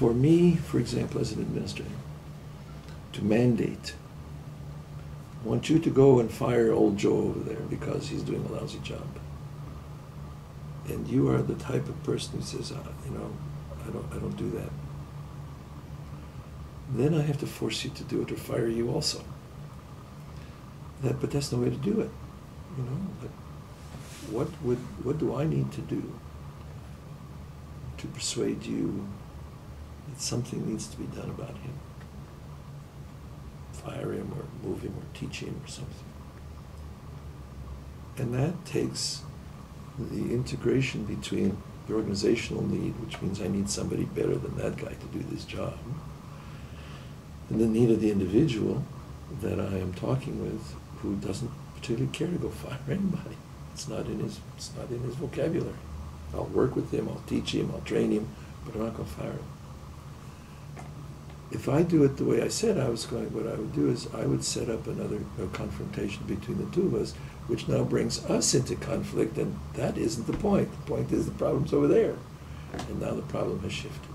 For me, for example, as an administrator, to mandate, I want you to go and fire old Joe over there because he's doing a lousy job. And you are the type of person who says, I don't do that. Then I have to force you to do it or fire you also. But that's no way to do it. What do I need to do to persuade you that something needs to be done about him? Fire him or move him or teach him or something. And that takes the integration between the organizational need, which means I need somebody better than that guy to do this job, and the need of the individual that I am talking with who doesn't particularly care to go fire anybody. It's not in his vocabulary. I'll work with him, I'll teach him, I'll train him, but I'm not going to fire him. If I do it the way I said I was going, what I would do is I would set up another confrontation between the two of us, which now brings us into conflict, and that isn't the point. The point is the problem's over there, and now the problem has shifted.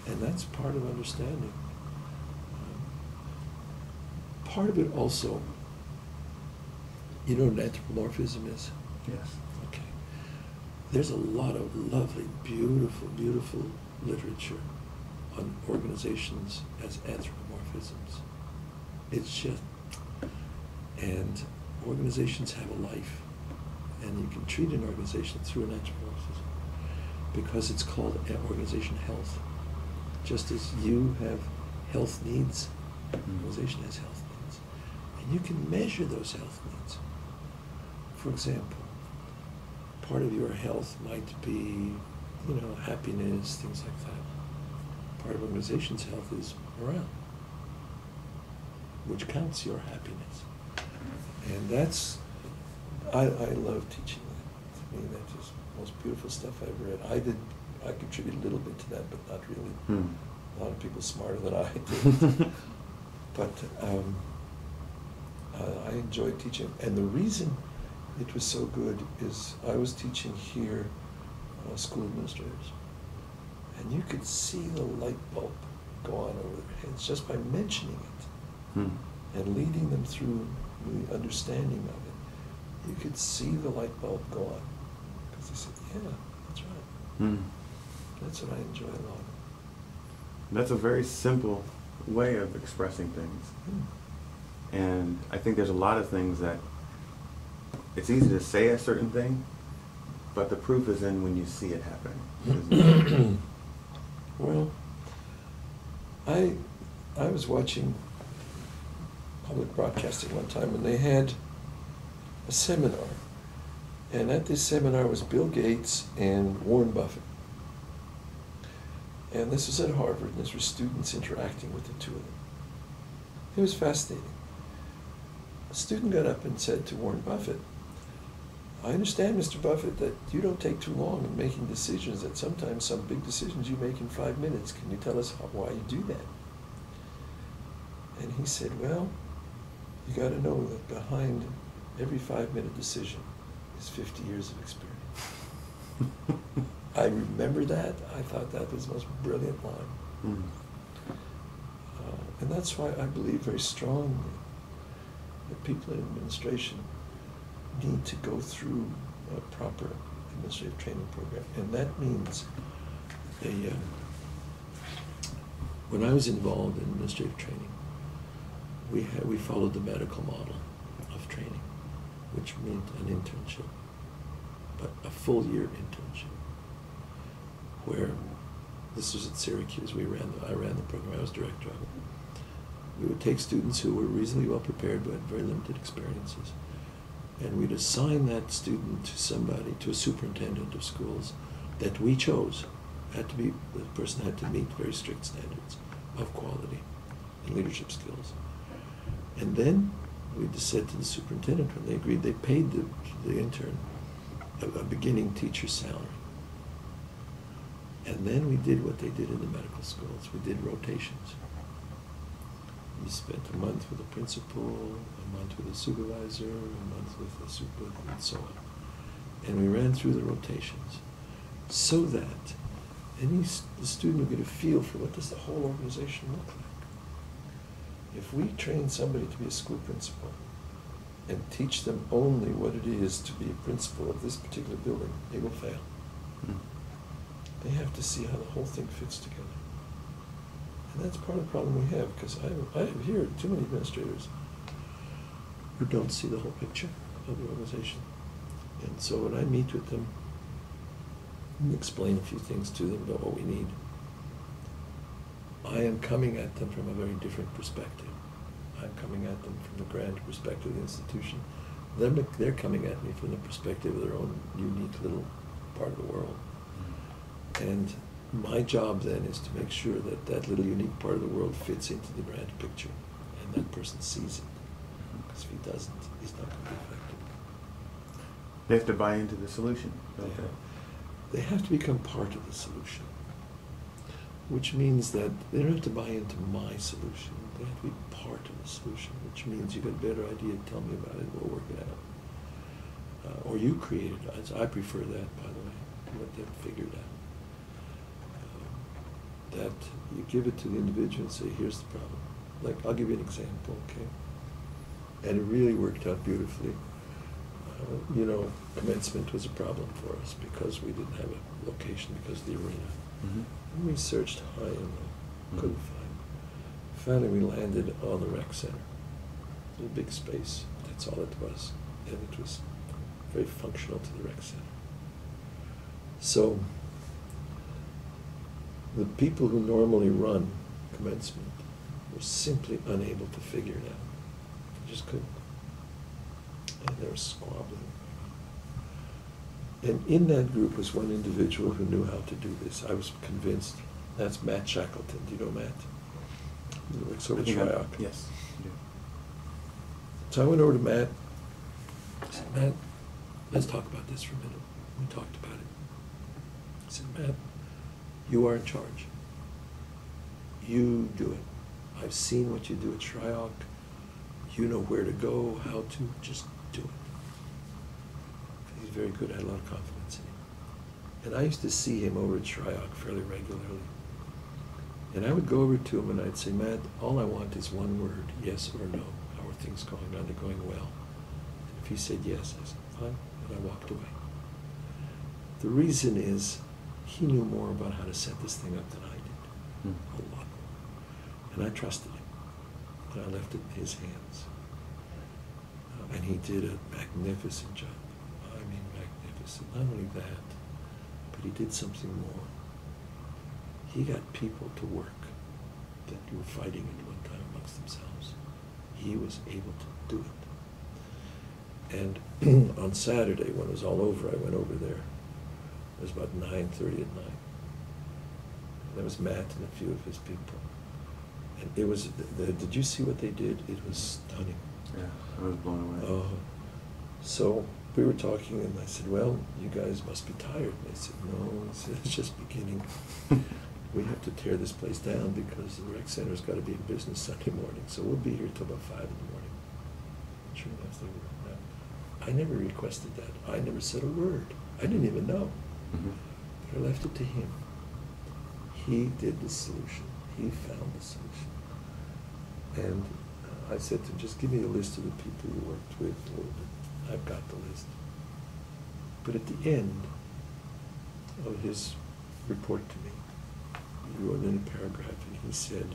And that's part of understanding. Part of it also, you know what anthropomorphism is? Yes. Okay. There's a lot of lovely, beautiful, beautiful literature on organizations as anthropomorphisms. It's just, and organizations have a life, and you can treat an organization through an anthropomorphism because it's called organization health. Just as you have health needs, an organization has health needs, and you can measure those health needs. For example, part of your health might be, happiness, things like that. Part of an organization's health is morale, which counts your happiness. And that's, I love teaching that. To me, that's just the most beautiful stuff I've ever read. I contribute a little bit to that, but not really. A lot of people smarter than I do. But I enjoyed teaching. And the reason it was so good is I was teaching here school administrators. And you could see the light bulb go on over their heads just by mentioning it and leading them through the understanding of it. You could see the light bulb go on because they said, yeah, that's right. That's what I enjoy a lot. That's a very simple way of expressing things. And I think there's a lot of things that it's easy to say a certain thing, but the proof is in when you see it happening. Well, I was watching public broadcasting one time, and they had a seminar. And at this seminar was Bill Gates and Warren Buffett. And this was at Harvard, and this were students interacting with the two of them. It was fascinating. A student got up and said to Warren Buffett, I understand, Mr. Buffett, that you don't take too long in making decisions, that sometimes some big decisions you make in 5 minutes. Can you tell us why you do that? And he said, well, you got to know that behind every 5-minute decision is 50 years of experience. I remember that. I thought that was the most brilliant line. And that's why I believe very strongly that people in administration need to go through a proper administrative training program. And that means when I was involved in administrative training, we followed the medical model of training, which meant an internship, but a full year internship, where this was at Syracuse. I ran the program. I was director of it. We would take students who were reasonably well prepared but had very limited experiences, and we'd assign that student to somebody, to a superintendent of schools that we chose. The person had to meet very strict standards of quality and leadership skills. And then we just said to the superintendent, when they agreed, they paid the intern a beginning teacher's salary. And then we did what they did in the medical schools. We did rotations. We spent a month with a principal, a month with a supervisor, a month with a supervisor, and so on. And we ran through the rotations so that And the student will get a feel for what does the whole organization look like. If we train somebody to be a school principal and teach them only what it is to be a principal of this particular building, they will fail. They have to see how the whole thing fits together. And that's part of the problem we have, because I have here too many administrators who don't see the whole picture of the organization. And so when I meet with them and explain a few things to them about what we need, I am coming at them from a very different perspective. I'm coming at them from the grand perspective of the institution. They're coming at me from the perspective of their own unique little part of the world. And my job then is to make sure that that little unique part of the world fits into the grand picture, and that person sees it. Because if he doesn't, he's not going to be effective. They have to buy into the solution, don't they? They have to become part of the solution, which means that they don't have to buy into my solution. They have to be part of the solution, which means you got a better idea, tell me about it, we'll work it out. Or you create it. I prefer that, by the way, let them figure it out. That you give it to the individual and say, here's the problem. Like, I'll give you an example, okay? And it really worked out beautifully. Commencement was a problem for us because we didn't have a location because of the arena. And we searched high and low, couldn't find. Finally, we landed on the rec center. A little big space, that's all it was. And it was very functional to the rec center. So, the people who normally run commencement were simply unable to figure it out. They just couldn't. And they were squabbling. And in that group was one individual who knew how to do this. I was convinced. That's Matt Shackleton. Do you know Matt? He works over at Tryoc. Yes. Yeah. So I went over to Matt. I said, Matt, let's talk about this for a minute. We talked about it. I said, Matt, you are in charge. You do it. I've seen what you do at Tryoc. You know where to go, how to, just do it. He's very good. I had a lot of confidence in him. And I used to see him over at Tryoc fairly regularly. And I would go over to him and I'd say, Matt, all I want is one word, yes or no. How are things going? Are they going well? And if he said yes, I said, fine. And I walked away. The reason is he knew more about how to set this thing up than I did. A lot more. And I trusted him. And I left it in his hands. And he did a magnificent job. I mean, magnificent. Not only that, but he did something more. He got people to work that were fighting at one time amongst themselves. He was able to do it. And on Saturday, when it was all over, I went over there. It was about 9:30 at night. And there was Matt and a few of his people. And it was, did you see what they did? It was stunning. Yeah, I was blown away. Oh. So we were talking and I said, well, you guys must be tired. And they said, no, it's just beginning. We have to tear this place down because the rec center's got to be in business Sunday morning. So we'll be here till about 5 in the morning. Sure enough, they were. I never requested that. I never said a word. I didn't even know. But I left it to him. He did the solution. He found the solution. And I said to him, just give me a list of the people you worked with a little bit. I've got the list. But at the end of his report to me, he wrote in a paragraph and he said,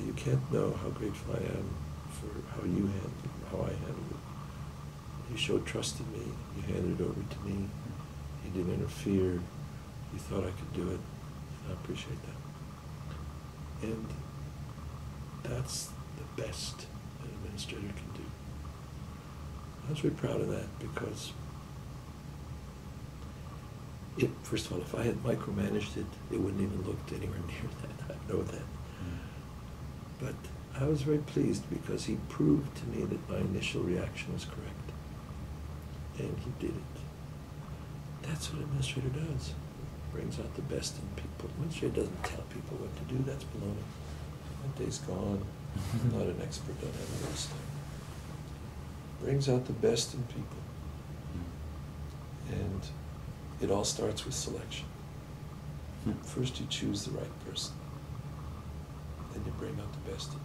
you can't know how grateful I am for how you handled it, how I handled it. You showed trust in me. You handed it over to me. You didn't interfere. You thought I could do it. And I appreciate that. And that's the best an administrator can do. I was very proud of that because first of all, if I had micromanaged it, it wouldn't even looked anywhere near that. I know that. But I was very pleased because he proved to me that my initial reaction was correct. And he did it. That's what an administrator does. Brings out the best in people. An administrator doesn't tell people what to do. That's baloney. That day's gone. I'm not an expert on any of this stuff. Brings out the best in people. And it all starts with selection. First you choose the right person, then you bring out the best in them.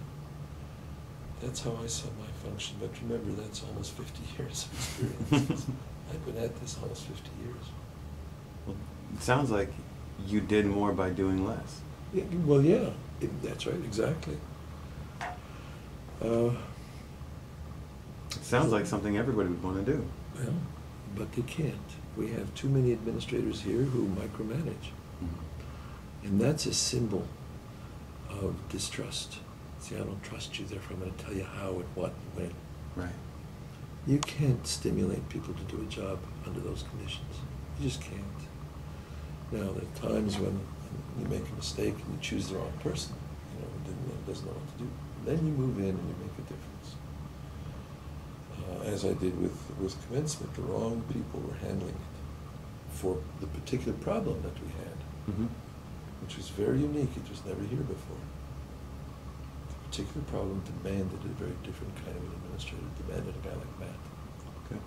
That's how I saw my function, but remember, that's almost 50 years of experience. I've been at this almost 50 years. Well, it sounds like you did more by doing less. Yeah, well, yeah, that's right, exactly. It sounds like something everybody would want to do. Well, but they can't. We have too many administrators here who micromanage. And that's a symbol of distrust. See, I don't trust you, therefore I'm going to tell you how and what and when. Right. You can't stimulate people to do a job under those conditions. You just can't. Now, there are times when you make a mistake and you choose the wrong person, who doesn't know what to do. Then you move in and you make a difference. As I did with commencement, the wrong people were handling it for the particular problem that we had, which was very unique. It was never here before. The particular problem demanded a very different kind of an administrator, demanded a guy like Matt. Okay.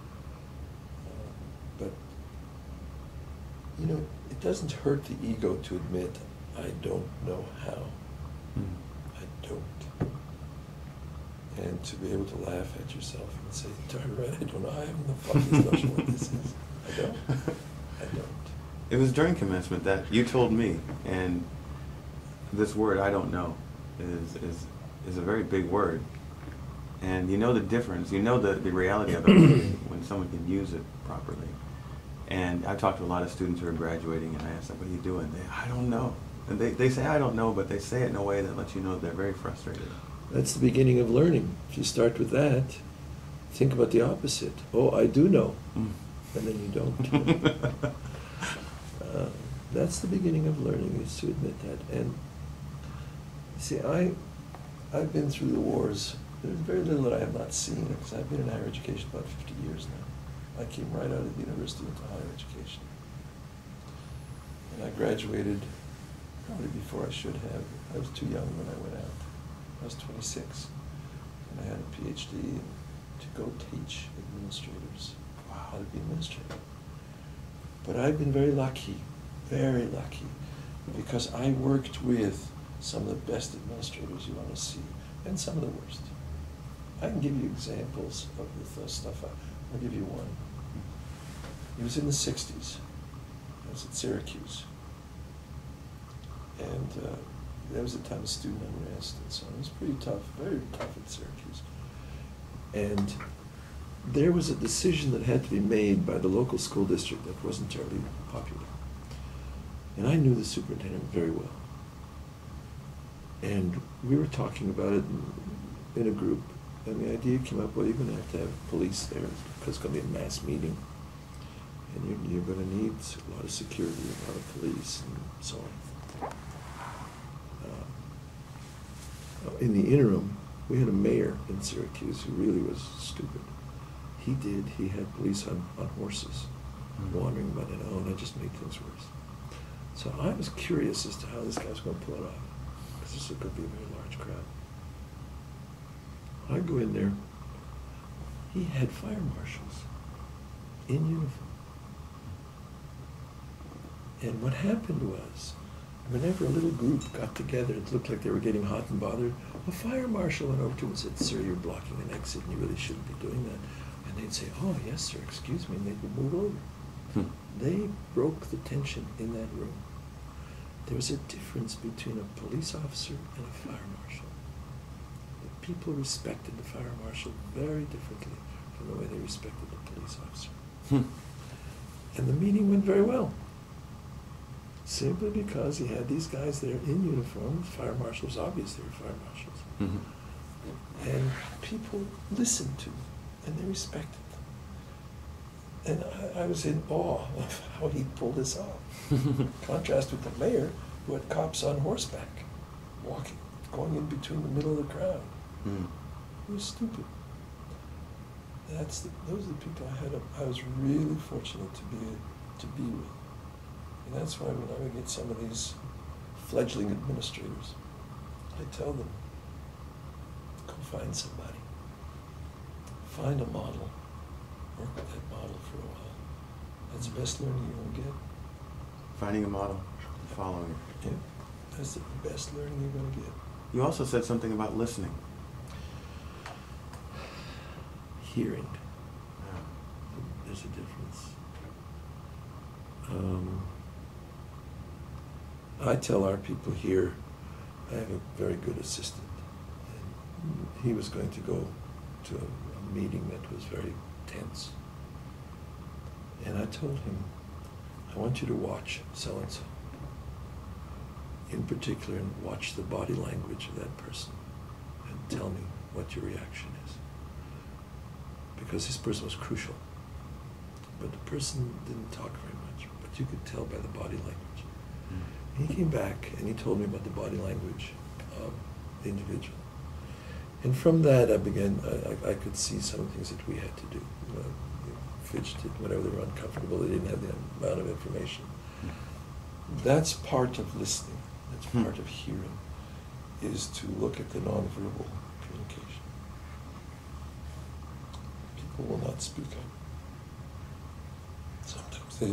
But, it doesn't hurt the ego to admit, I don't know how. I don't. And to be able to laugh at yourself and say, darn right, I don't know. I haven't the fucking notion what this is. I don't. I don't. It was during commencement that you told me, and this word, I don't know, is a very big word. And you know the difference, you know the reality of it when someone can use it properly. And I talked to a lot of students who are graduating, and I asked them, what are you doing? I don't know. And they say, I don't know, but they say it in a way that lets you know they're very frustrated. That's the beginning of learning. If you start with that, think about the opposite. Oh, I do know. And then you don't. That's the beginning of learning, is to admit that. And see, I've been through the wars. There's very little that I have not seen, because I've been in higher education about 50 years now. I came right out of the university into higher education. And I graduated probably before I should have. I was too young when I went out. I was 26, and I had a PhD to go teach administrators how to be administrator. But I've been very lucky, because I worked with some of the best administrators you want to see, and some of the worst. I can give you examples of the stuff. I'll give you one. It was in the 60s. I was at Syracuse. And there was a time of student unrest and so on. It was pretty tough, very tough at Syracuse. And there was a decision that had to be made by the local school district that wasn't terribly popular. And I knew the superintendent very well. And we were talking about it in a group, and the idea came up, well, you're going to have police there, because it's going to be a mass meeting. And you're going to need a lot of security, a lot of police, and so on. In the interim, we had a mayor in Syracuse who really was stupid. He had police on horses wandering about it, and that just made things worse. So I was curious as to how this guy was going to pull it off, because this could be a very large crowd. I go in there, he had fire marshals in uniform. And what happened was, whenever a little group got together, it looked like they were getting hot and bothered, a fire marshal went over to him and said, sir, you're blocking an exit and you really shouldn't be doing that. And they'd say, oh, yes, sir, excuse me, and they would move over. They broke the tension in that room. There was a difference between a police officer and a fire marshal. The people respected the fire marshal very differently from the way they respected the police officer. And the meeting went very well. Simply because he had these guys there in uniform, fire marshals, obviously they were fire marshals. And people listened to them, and they respected them. And I was in awe of how he pulled this off. Contrast with the mayor, who had cops on horseback, walking, going in between the middle of the crowd. It was stupid. Those are the people I was really fortunate to be with. And that's why when I would get some of these fledgling administrators, I tell them, go find somebody. Find a model. Work with that model for a while. That's the best learning you're going to get. Finding a model. following it. Yeah. That's the best learning you're going to get. You also said something about listening. Hearing. Yeah. There's a difference. I tell our people here, I have a very good assistant. And he was going to go to a meeting that was very tense. And I told him, I want you to watch so-and-so. In particular, and watch the body language of that person and tell me what your reaction is. Because this person was crucial. But the person didn't talk very much, but you could tell by the body language. Mm. He came back and he told me about the body language of the individual. And from that I began, I could see some things that we had to do. Fidgeted, whenever they were uncomfortable, they didn't have the amount of information. Mm. That's part of listening, that's part of hearing, is to look at the nonverbal communication. People will not speak up.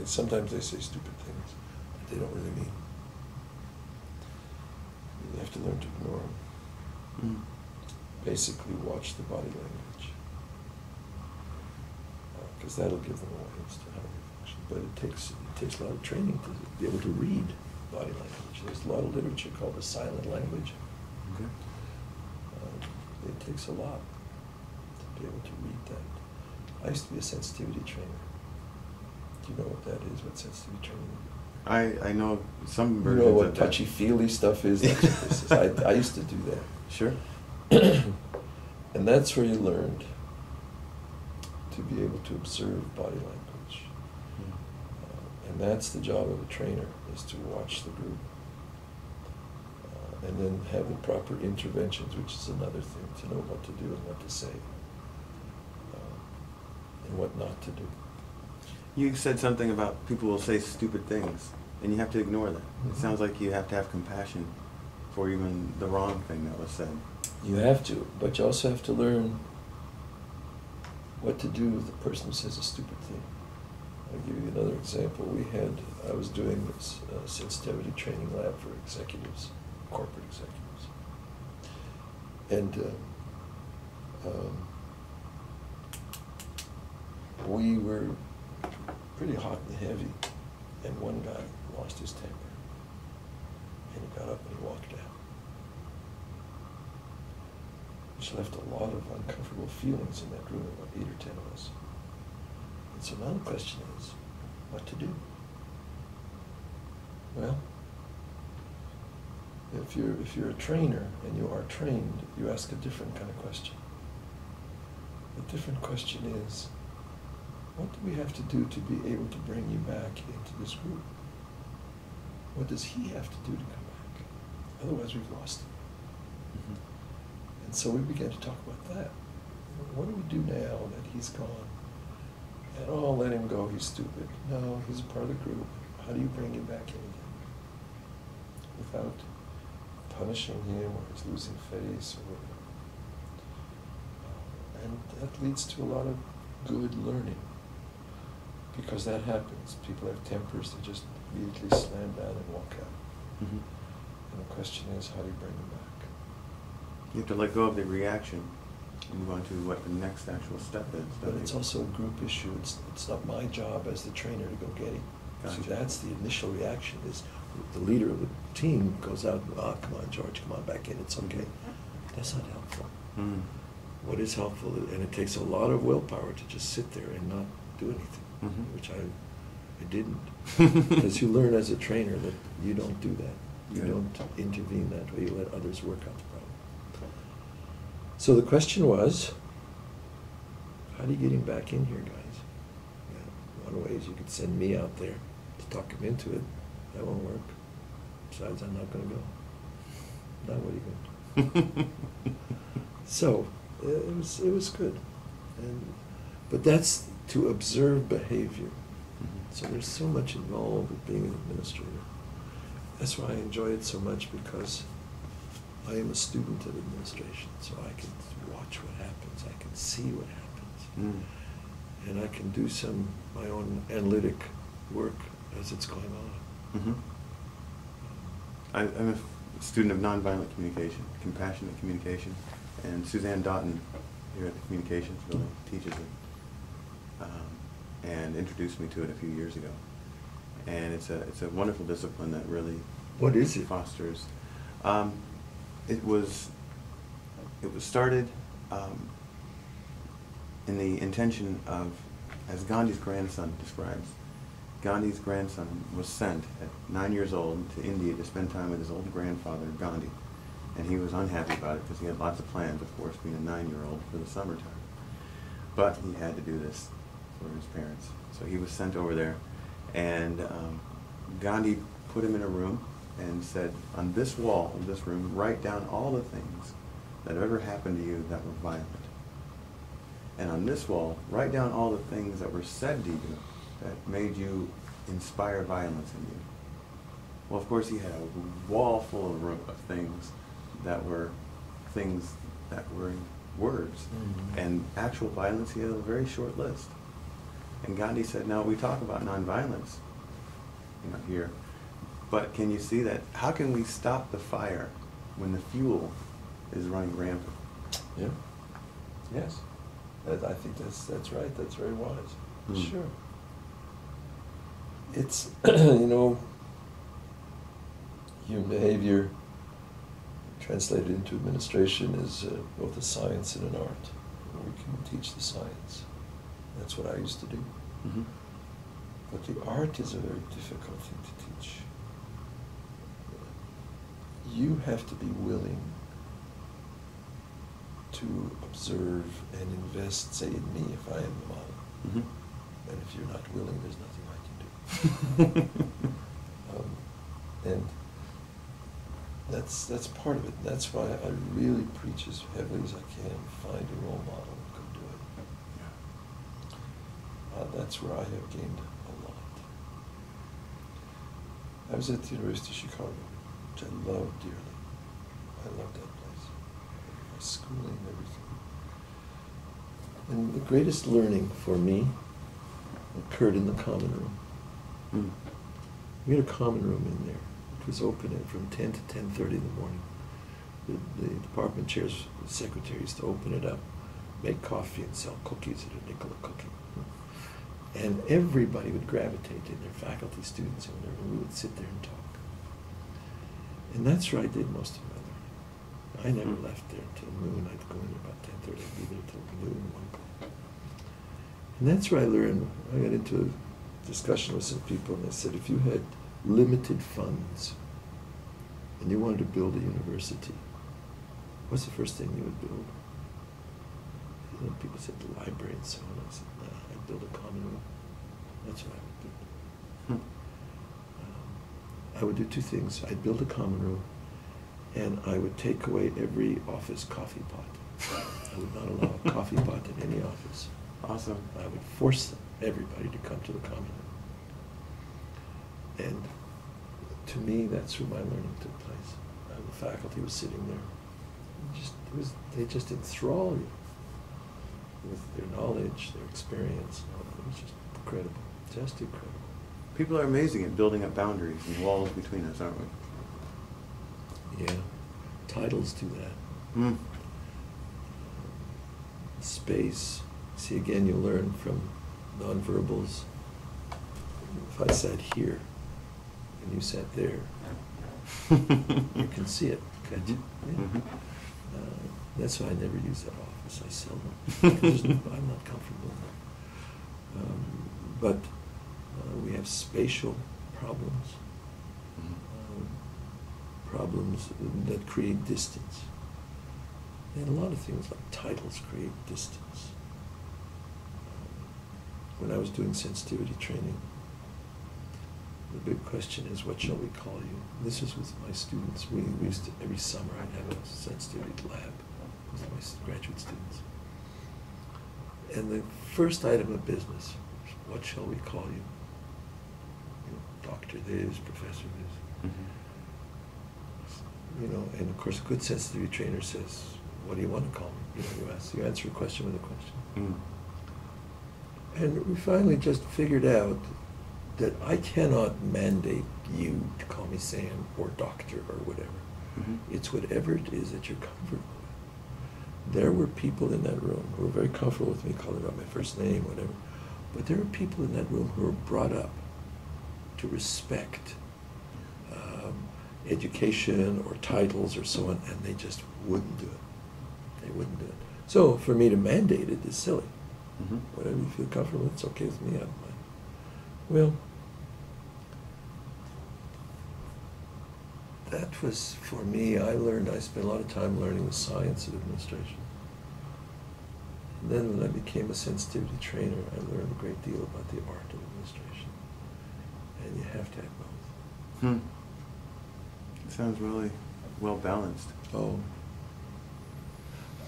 Sometimes they say stupid things that they don't really mean. You have to learn to ignore them. Mm. Basically, watch the body language, because that'll give them a way as to how they function. But it takes a lot of training to be able to read body language. There's a lot of literature called the silent language. Okay. It takes a lot to be able to read that. I used to be a sensitivity trainer. Do you know what that is? What sensitivity training is? I know some versions. You know what touchy-feely stuff is? That's what this is. I used to do that. Sure. And that's where you learned to be able to observe body language. And that's the job of a trainer, is to watch the group. And then have the proper interventions, which is another thing, to know what to do and what to say. And what not to do. You said something about people will say stupid things, and you have to ignore that. Mm-hmm. It sounds like you have to have compassion for even the wrong thing that was said. You have to, but you also have to learn what to do with the person who says a stupid thing. I'll give you another example. I was doing this sensitivity training lab for executives, corporate executives. And we were pretty hot and heavy, and one guy lost his temper, and he got up and he walked out, which left a lot of uncomfortable feelings in that room, about 8 or 10 of us. And so now the question is, what to do? Well, if you're a trainer and you are trained, you ask a different kind of question. The different question is, what do we have to do to be able to bring you back into this group? What does he have to do to come back? Otherwise we've lost him. Mm-hmm. And so we began to talk about that. What do we do now that he's gone? And oh, let him go, he's stupid. No, he's a part of the group. How do you bring him back in again? Without punishing him, or he's losing face, or whatever. And that leads to a lot of good learning. Because that happens. People have tempers, they just immediately slam down and walk out. Mm-hmm. And the question is, how do you bring them back? You have to let go of the reaction and move on to what the next actual step is. But it's also a group issue. It's not my job as the trainer to go get him. Gotcha. See, that's the initial reaction, is the leader of the team goes out and, come on, George, come on back in, it's okay. That's not helpful. Mm. What is helpful, and it takes a lot of willpower to just sit there and not do anything. Mm-hmm. Which I didn't, because you learn as a trainer that you don't do that. You don't intervene that way. You let others work out the problem. So the question was, how do you get him back in here, guys? Yeah, one way is you could send me out there to talk him into it. That won't work. Besides, I'm not going to go. Now what are you going to do? So it was good, but that's to observe behavior. Mm-hmm. So there's so much involved with being an administrator. That's why I enjoy it so much, because I am a student of administration, so I can watch what happens, I can see what happens, and I can do my own analytic work as it's going on. Mm-hmm. I'm a student of nonviolent communication, compassionate communication, and Suzanne Doughton here at the Communications Building teaches it, and introduced me to it a few years ago. And it's a wonderful discipline that really What is it? fosters. It was started in the intention of, as Gandhi's grandson describes, Gandhi's grandson was sent at 9 years old to India to spend time with his old grandfather, Gandhi. And he was unhappy about it because he had lots of plans, of course, being a 9-year-old for the summertime. But he had to do this for his parents. So he was sent over there, and Gandhi put him in a room and said, on this wall of this room, write down all the things that have ever happened to you that were violent. And on this wall, write down all the things that were said to you that made you inspire violence in you. Well, of course, he had a wall full of things that were words. Mm-hmm. And actual violence, he had a very short list. And Gandhi said, now we talk about nonviolence, here, but can you see that? How can we stop the fire when the fuel is running rampant? Yeah. Yes. I think that's right. That's very wise. Mm. Sure. It's, human behavior translated into administration is both a science and an art. We can teach the science. That's what I used to do. Mm-hmm. But the art is a very difficult thing to teach. You have to be willing to observe and invest, say, in me if I am the model. Mm-hmm. And if you're not willing, there's nothing I can do. And that's part of it. That's why I really preach as heavily as I can. Find a role model and go do it. That's where I have gained a lot. I was at the University of Chicago, which I love dearly. I love that place. My schooling, everything. And the greatest learning for me occurred in the common room. Mm. We had a common room in there. It was open from 10 to 10:30 in the morning. The department chairs, the secretary used to open it up, make coffee and sell cookies at a nickel a cookie. And everybody would gravitate in, their faculty, students, and whatever. We would sit there and talk. And that's where I did most of my learning. I never left there until noon. I'd go in about 10:30, I'd be there till noon, 1 o'clock. And that's where I learned. I got into a discussion with some people, and they said, if you had limited funds and you wanted to build a university, what's the first thing you would build? People said the library and so on. I said, nah, I'd build a common room. That's what I would build. I would do two things. I'd build a common room, and I would take away every office coffee pot. I would not allow a coffee pot in any office. Awesome. I would force everybody to come to the common room. And to me, that's where my learning took place. The faculty was sitting there. They just enthrall you with their knowledge, their experience. It was just incredible. Just incredible. People are amazing at building up boundaries and walls between us, aren't we? Yeah. Titles do that. Mm. Space. See, again, you learn from nonverbals. If I sat here and you sat there, you can see it, can't you? Yeah. Mm-hmm. That's why I never use that office. I seldom. I'm not comfortable there. But we have spatial problems, problems that create distance. And a lot of things like titles create distance. When I was doing sensitivity training, the big question is, what shall we call you? This is with my students. We used to, every summer I'd have a sensitivity lab with my graduate students. And the first item of business, what shall we call you? Doctor this, professor this. Mm-hmm. And of course a good sensitivity trainer says, what do you want to call me? You answer a question with a question. Mm. And we finally just figured out that I cannot mandate you to call me Sam or doctor or whatever. It's whatever it is that you're comfortable with. There were people in that room who were very comfortable with me calling out my first name, whatever. But there were people in that room who were brought up to respect education or titles or so on, and they just wouldn't do it. They wouldn't do it. So for me to mandate it is silly. Whatever you feel comfortable with, it's okay with me. I don't mind. Well, that was, for me, I spent a lot of time learning the science of administration. And then when I became a sensitivity trainer, I learned a great deal about the art of administration. And you have to have both. It sounds really well balanced. Oh.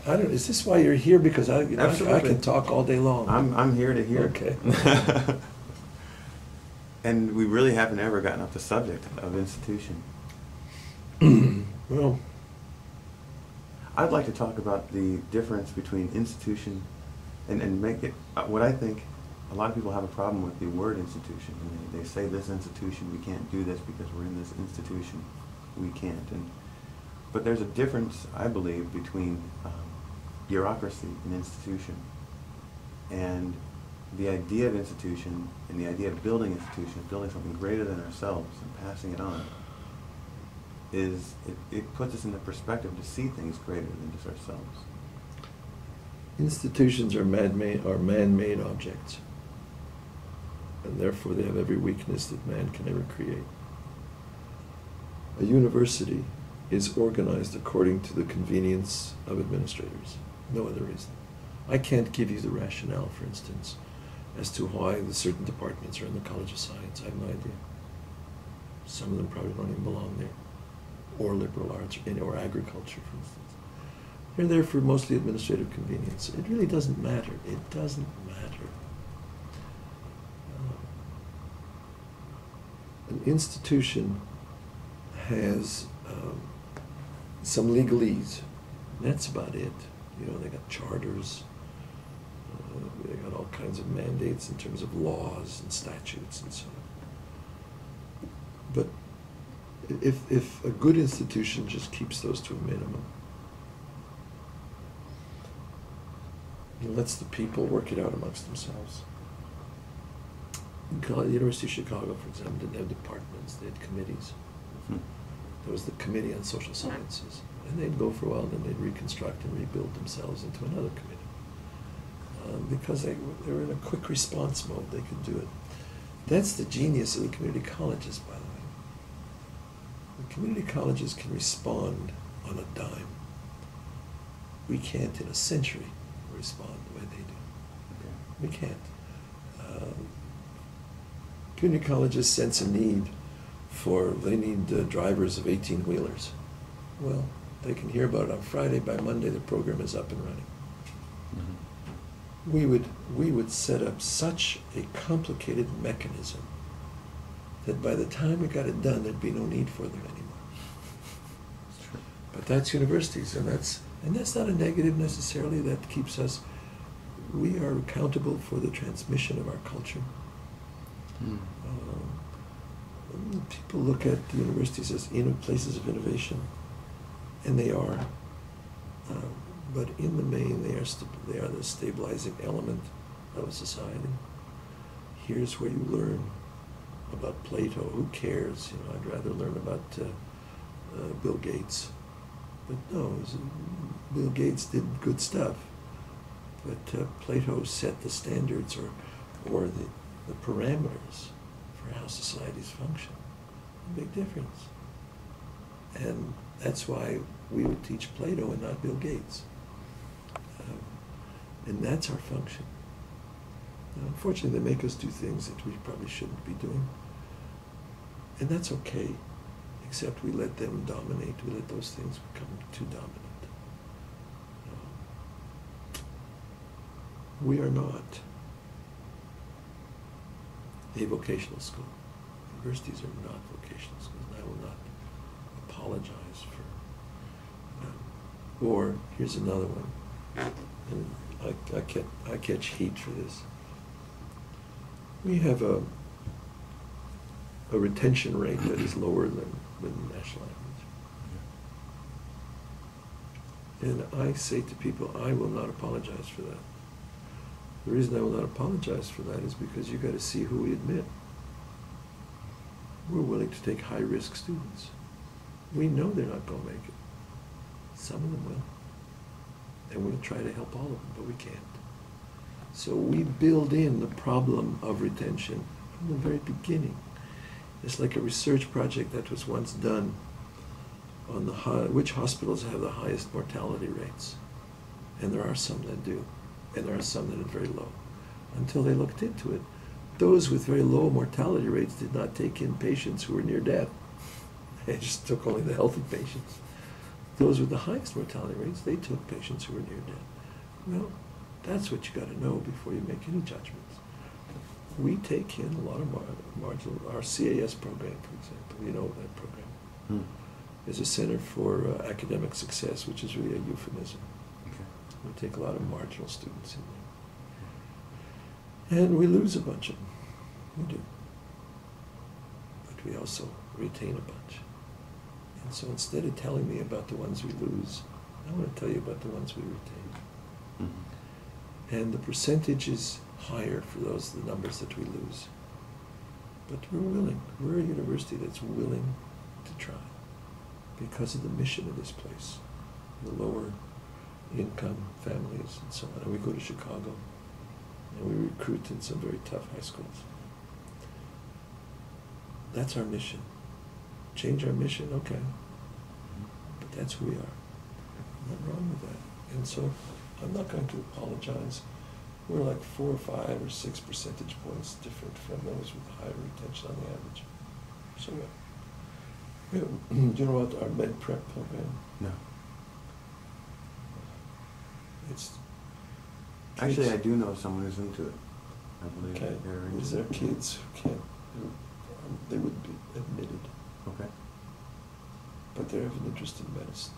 I don't. Is this why you're here? Because I can talk all day long. I'm here to hear. Okay. And we really haven't ever gotten off the subject of institution. Well, I'd like to talk about the difference between institution and make it what I think a lot of people have a problem with the word institution. And they say this institution, we can't do this because we're in this institution. We can't. But there's a difference, I believe, between bureaucracy and institution. And the idea of institution and the idea of building institution, building something greater than ourselves and passing it on, it puts us in the perspective to see things greater than just ourselves. institutions are man-made objects, and therefore they have every weakness that man can ever create. A university is organized according to the convenience of administrators, no other reason. I can't give you the rationale, for instance, as to why the certain departments are in the College of Science. I have no idea. Some of them probably don't even belong there. Or liberal arts, or agriculture, for instance. They're there for mostly administrative convenience. It really doesn't matter. It doesn't matter. An institution has some legalese. That's about it. You know, they got charters. They got all kinds of mandates in terms of laws and statutes and so on. But if a good institution just keeps those to a minimum, and lets the people work it out amongst themselves. The University of Chicago, for example, didn't have departments, they had committees. There was the Committee on Social Sciences, and they'd go for a while, and then they'd reconstruct and rebuild themselves into another committee. Because they were in a quick response mode, they could do it. That's the genius of the community colleges, by the way. The community colleges can respond on a dime. We can't in a century respond the way they do. Okay. We can't. Community colleges sense a need they need drivers of 18-wheelers. Well, they can hear about it on Friday. By Monday, the program is up and running. Mm-hmm. We would set up such a complicated mechanism that by the time we got it done, there'd be no need for them anymore. That's true. But that's universities, and that's not a negative necessarily. That keeps us. We are accountable for the transmission of our culture. People look at the universities as places of innovation, and they are. But in the main, they are the stabilizing element of a society. Here's where you learn about Plato. Who cares? I'd rather learn about Bill Gates. But no, Bill Gates did good stuff. But Plato set the standards or the parameters for how societies function. A big difference. And that's why we would teach Plato and not Bill Gates. And that's our function. Now, unfortunately, they make us do things that we probably shouldn't be doing. And that's okay, except we let them dominate. We let those things become too dominant. We are not a vocational school. Universities are not vocational schools, and I will not apologize for Or, here's another one, and I catch heat for this. We have a retention rate that is lower than the national average. And I say to people, I will not apologize for that. The reason I will not apologize for that is because you've got to see who we admit. We're willing to take high-risk students. We know they're not going to make it. Some of them will. And we'll try to help all of them, but we can't. So we build in the problem of retention from the very beginning. It's like a research project that was once done on which hospitals have the highest mortality rates. And there are some that do, and there are some that are very low. Until they looked into it, those with very low mortality rates did not take in patients who were near death. They just took only the healthy patients. Those with the highest mortality rates, they took patients who were near death. Well, that's what you got to know before you make any judgments. We take in a lot of marginal, our CAS program, for example, you know that program. Is a Center for Academic Success, which is really a euphemism. Okay. We take a lot of marginal students in there. And we lose a bunch of them. We do. But we also retain a bunch. And so instead of telling me about the ones we lose, I want to tell you about the ones we retain. Mm-hmm. And the percentage is higher for the numbers that we lose. But we're willing. We're a university that's willing to try because of the mission of this place, the lower income families and so on. And we go to Chicago and we recruit in some very tough high schools. That's our mission. Change our mission, okay. But that's who we are. Nothing wrong with that. And so I'm not going to apologize. We're like 4 or 5 or 6 percentage points different from those with higher retention on the average. So what? Do you know about our med prep program? No. It's Actually, kids. I do know someone who's into it. I believe Okay. they're into These it. are kids who can't, they wouldn't be admitted, Okay. but they have an interest in medicine.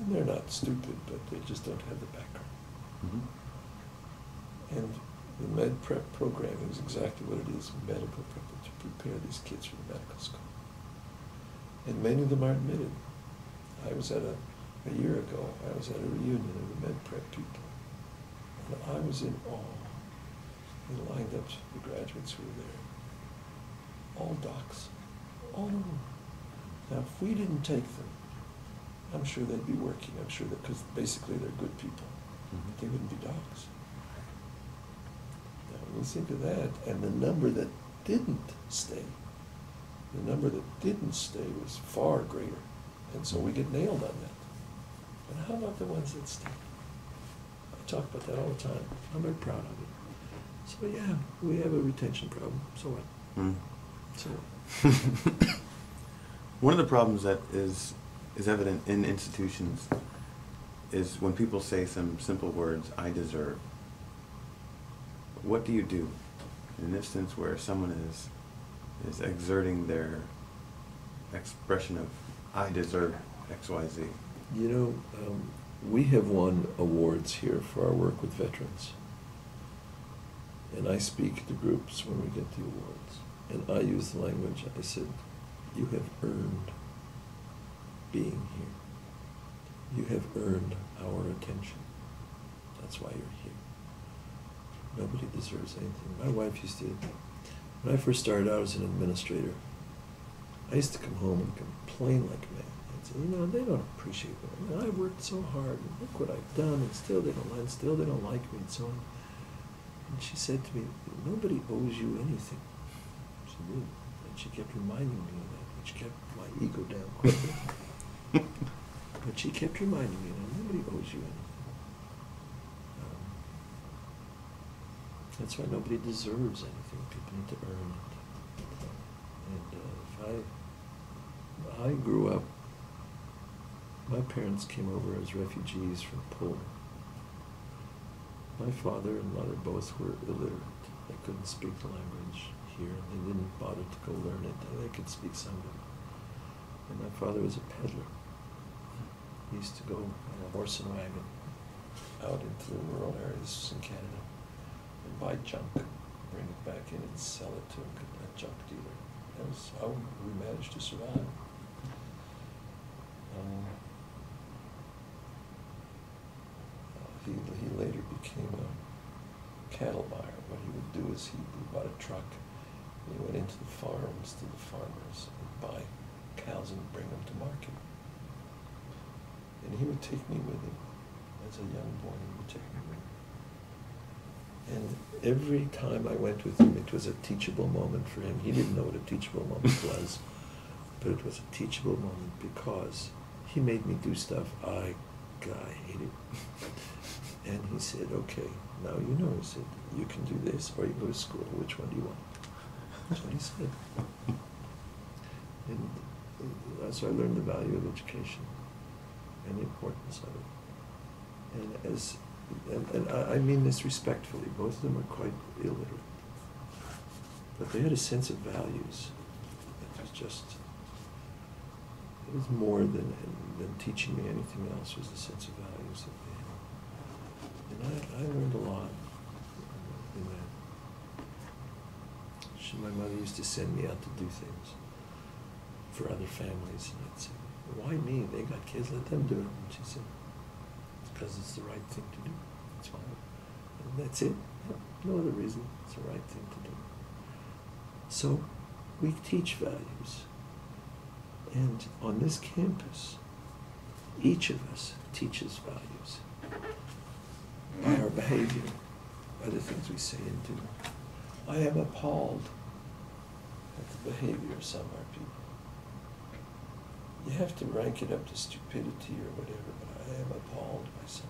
And they're not stupid, but they just don't have the background. Mm-hmm. And the med prep program is exactly what it is, medical prep, to prepare these kids for the medical school. And many of them are admitted. I was at a year ago, I was at a reunion of the med prep people. And I was in awe. They lined up the graduates who were there. All docs. All of them. Now, if we didn't take them, I'm sure they'd be working. I'm sure that, because basically they're good people. Mm-hmm. They wouldn't be docs. Now, when you think of that, and the number that didn't stay, was far greater. And so we get nailed on that. But how about the ones that stay? I talk about that all the time. I'm very proud of it. So yeah, we have a retention problem. So what? Mm. So what? One of the problems that is evident in institutions is when people say some simple words, I deserve. What do you do in an instance where someone is exerting their expression of I deserve X, Y, Z? You know, we have won awards here for our work with veterans. And I speak to groups when we get the awards. And I use the language, I said, you have earned being here. You have earned our attention. That's why you're here. Nobody deserves anything. My wife used to, when I first started out as an administrator, I used to come home and complain like mad. I'd say, they don't appreciate me. I worked so hard, and look what I've done, and still they don't like me, and so on. And she said to me, nobody owes you anything. She did. And she kept reminding me of that, which kept my ego down quite a bit. But she kept reminding me, nobody owes you anything. That's why nobody deserves anything. People need to earn it. And if I grew up, my parents came over as refugees from Poland. My father and mother both were illiterate. They couldn't speak the language here, and they didn't bother to go learn it. They could speak some of it. And my father was a peddler. He used to go on a horse and wagon out into the rural areas in Canada and buy junk, bring it back in and sell it to a junk dealer. That was how we managed to survive. He later became a cattle buyer. What he would do is he bought a truck, and he went into the farms to the farmers and buy cows and bring them to market. And he would take me with him. As a young boy, he would take me with him. And every time I went with him, it was a teachable moment for him. He didn't know what a teachable moment was, but it was a teachable moment because he made me do stuff I hated. And he said, okay, now you know, he said, you can do this or you go to school. Which one do you want? That's what he said. And so I learned the value of education and the importance of it. And I mean this respectfully. Both of them are quite illiterate. But they had a sense of values that was just, it was more than teaching me anything else, was the sense of values that they had. And I learned a lot in that. My mother used to send me out to do things for other families, and I'd say, why me? They got kids, let them do it. And she said, it's because it's the right thing to do. That's why. And that's it. No other reason. It's the right thing to do. So we teach values. And on this campus, each of us teaches values by our behavior, by the things we say and do. I am appalled at the behavior of some of our people. You have to rank it up to stupidity or whatever, but I am appalled by some.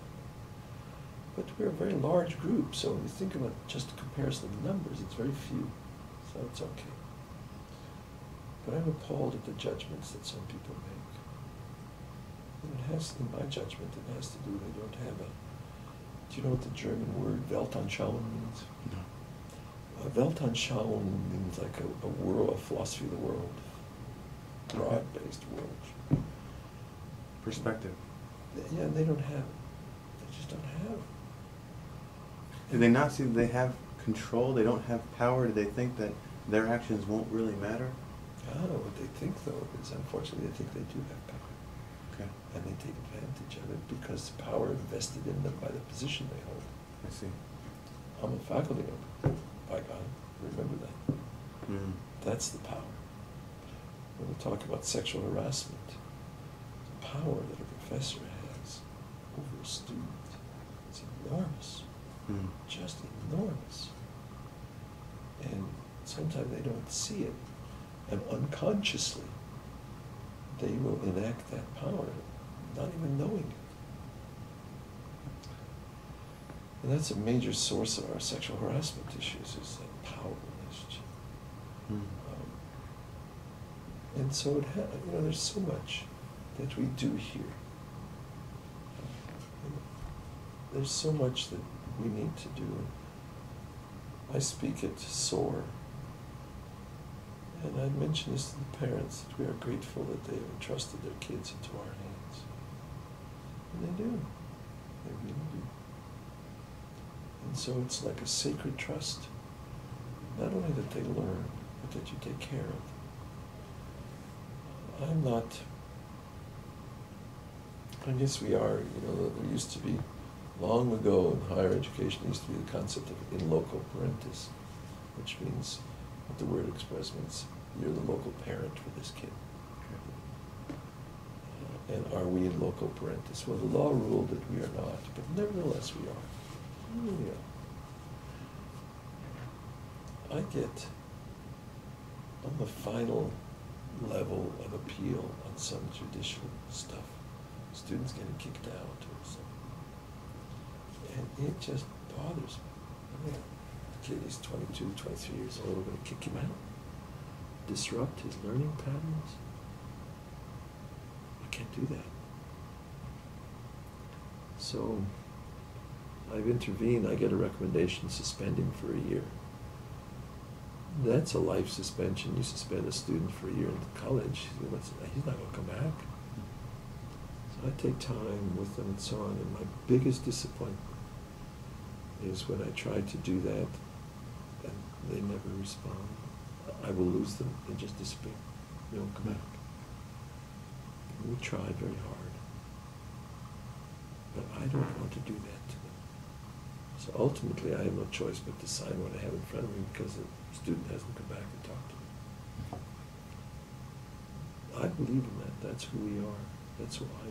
But we're a very large group, so when you think about just a comparison of numbers, it's very few, so it's okay. But I'm appalled at the judgments that some people make. And it has, in my judgment, it has to do, they don't have a, do you know what the German word Weltanschauung means? No. Weltanschauung means like a world, a philosophy of the world, broad-based world. Perspective. Yeah, and they don't have it. They just don't have it. Do they not see that they have control? They don't have power? Do they think that their actions won't really matter? What they think, though, is unfortunately they think they do have power. Okay. And they take advantage of it because the power invested in them by the position they hold. I see. I'm a faculty member. By God, remember that. Mm. That's the power. When we talk about sexual harassment, the power that a professor has over a student is enormous. Mm. Just enormous. And sometimes they don't see it. And unconsciously, they will enact that power, not even knowing it. And that's a major source of our sexual harassment issues, is that power relationship. Mm. And so there's so much that we do here. There's so much that we need to do. I speak at SOAR, and I mention this to the parents, that we are grateful that they have entrusted their kids into our hands. And they do. They really do. And so it's like a sacred trust. Not only that they learn, but that you take care of them. I'm not, I guess we are, there used to be, long ago in higher education, there used to be the concept of in loco parentis, which means, what the word express means, you're the local parent for this kid. And are we in loco parentis? Well, the law ruled that we are not, but nevertheless we are. We are. I get on the final level of appeal on some judicial stuff, students getting kicked out or something. And it just bothers me. The kid is 22, 23 years old, we're going to kick him out, disrupt his learning patterns. I can't do that. So I've intervened. I get a recommendation to suspend him for a year. That's a life suspension. You suspend a student for a year in college, he's not going to come back. So I take time with them and so on. And my biggest disappointment is when I try to do that and they never respond. I will lose them and just disappear. They won't come back. We tried very hard, but I don't want to do that to them. So ultimately, I have no choice but to sign what I have in front of me because the student hasn't come back and talked to me. I believe in that. That's who we are. That's who I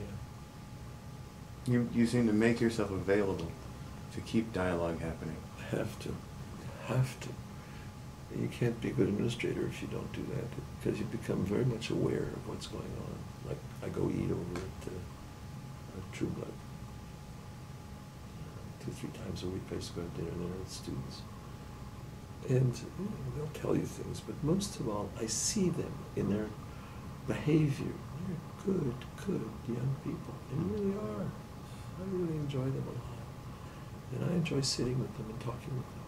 am. You seem to make yourself available to keep dialogue happening. I have to. Have to. You can't be a good administrator if you don't do that, because you become very much aware of what's going on. Like, I go eat over at True Blood. 2-3 times a week I used to go to dinner there with students. And they'll tell you things, but most of all, I see them in their behavior. They're good young people. They really are. I really enjoy them a lot. And I enjoy sitting with them and talking with them.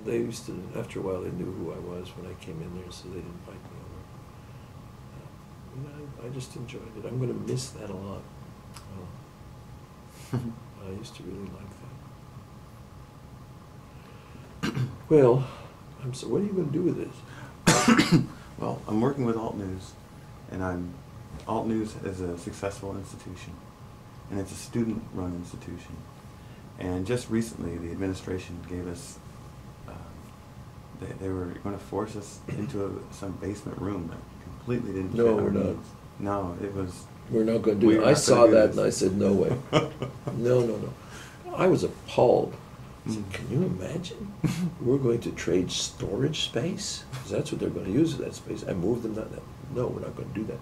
They used to, after a while, they knew who I was when I came in there, so they'd invite me over. I just enjoyed it. I'm going to miss that a lot. I used to really like that. Well, so what are you going to do with this? Well, I'm working with Alt News, and Alt News is a successful institution, and it's a student-run institution. And just recently, the administration gave us, they were going to force us into some basement room that completely didn't fit No, our we're not. needs. No, it was. We're not going to do We're it. not I gonna saw do that this. and I said, no way. No. I was appalled. I said, can you imagine? We're going to trade storage space? Because that's what they're going to use for that space. I moved them. No, we're not going to do that.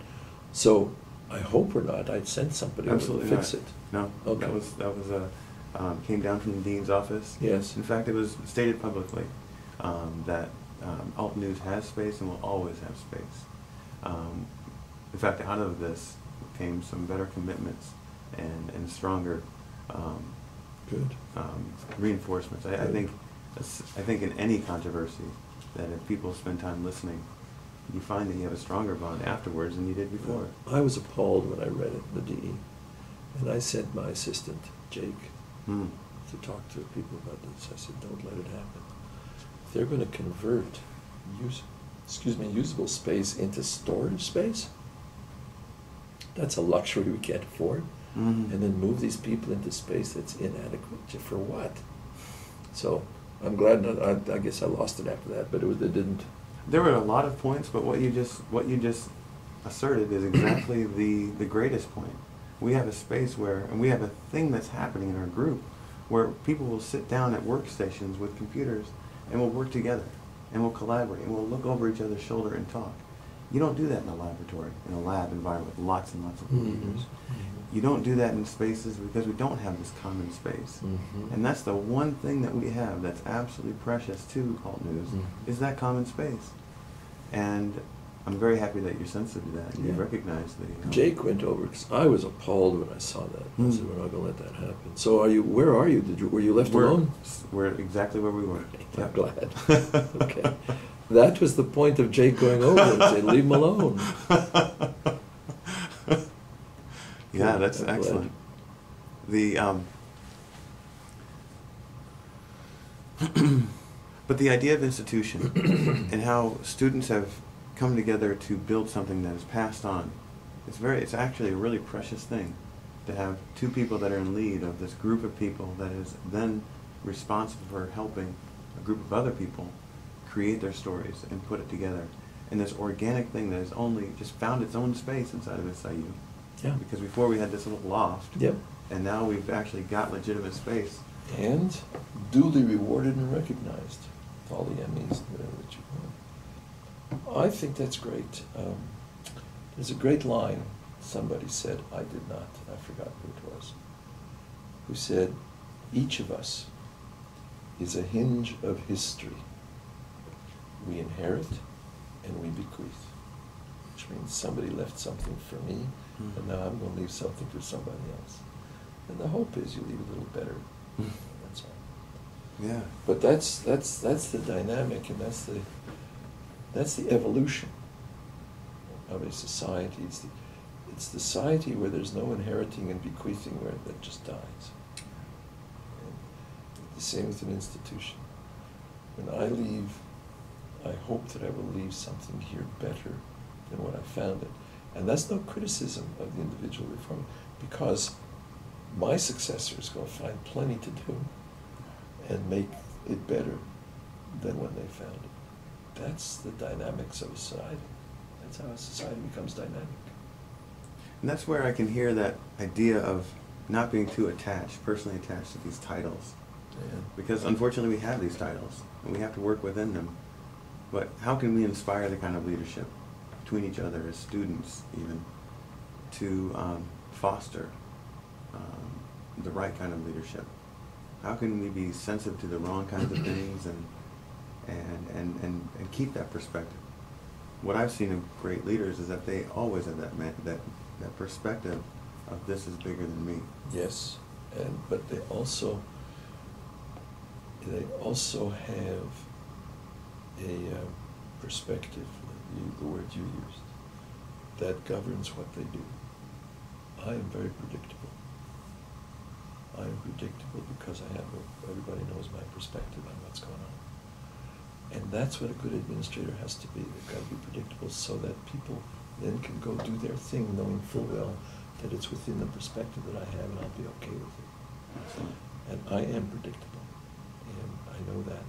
So I hope we're not. I'd send somebody Absolutely over to fix not. it. No, Okay. that was came down from the dean's office. Yes. In fact, it was stated publicly that Alt News has space and will always have space. In fact, out of this came some better commitments and stronger Good. reinforcements. I think in any controversy that if people spend time listening, you find that you have a stronger bond afterwards than you did before. I was appalled when I read it, the DE. And I sent my assistant, Jake, to talk to people about this. I said, don't let it happen. If they're going to convert usable space into storage space, that's a luxury we can't afford. And then move these people into space that's inadequate. For what? So I'm glad that I guess I lost it after that, but it didn't. There were a lot of points, but what you just asserted is exactly the greatest point. We have a space and we have a thing that's happening in our group where people will sit down at workstations with computers and we'll work together and we'll collaborate and we'll look over each other's shoulder and talk. You don't do that in a laboratory, in a lab environment with lots and lots of computers. You don't do that in spaces because we don't have this common space. And that's the one thing that we have that's absolutely precious to Alt News, is that common space. And I'm very happy that you're sensitive to that and you recognize the... Jake went over, because I was appalled when I saw that. I said, we're not going to let that happen. So where are you? Were you left alone? We're exactly where we were. I'm glad. Okay. That was the point of Jake going over and saying, leave him alone. Yeah, that's excellent. But the idea of institution and how students have come together to build something that is passed on, it's actually a really precious thing to have two people that are in lead of this group of people that is then responsible for helping a group of other people create their stories and put it together in this organic thing that has only just found its own space inside of SIU. Yeah. Because before we had this little loft, Yep. and now we've actually got legitimate space. And duly rewarded and recognized. All the Emmys, whatever that you want. I think that's great. There's a great line somebody said, I did not, I forgot who it was, who said, each of us is a hinge of history. We inherit and we bequeath, which means somebody left something for me, and now I'm going to leave something for somebody else. And the hope is you leave a little better. That's all. Yeah. But that's the dynamic, and that's the evolution of a society. It's the society where there's no inheriting and bequeathing, where that just dies. And the same with an institution. When I leave I hope that I will leave something here better than what I found it. And that's no criticism of the individual reformer, because my successor is going to find plenty to do and make it better than when they found it. That's the dynamics of a society. That's how a society becomes dynamic. And that's where I can hear that idea of not being too attached, personally attached to these titles. Yeah. Because unfortunately we have these titles, and we have to work within them. But how can we inspire the kind of leadership between each other as students, even, to foster the right kind of leadership? How can we be sensitive to the wrong kinds of things and keep that perspective? What I've seen of great leaders is that they always have that perspective of this is bigger than me. Yes, but they also have a perspective, the word you used, that governs what they do. I am very predictable. I am predictable because everybody knows my perspective on what's going on. And that's what a good administrator has to be. They've got to be predictable so that people then can go do their thing knowing full well that it's within the perspective that I have and I'll be okay with it. Excellent. And I am predictable, and I know that.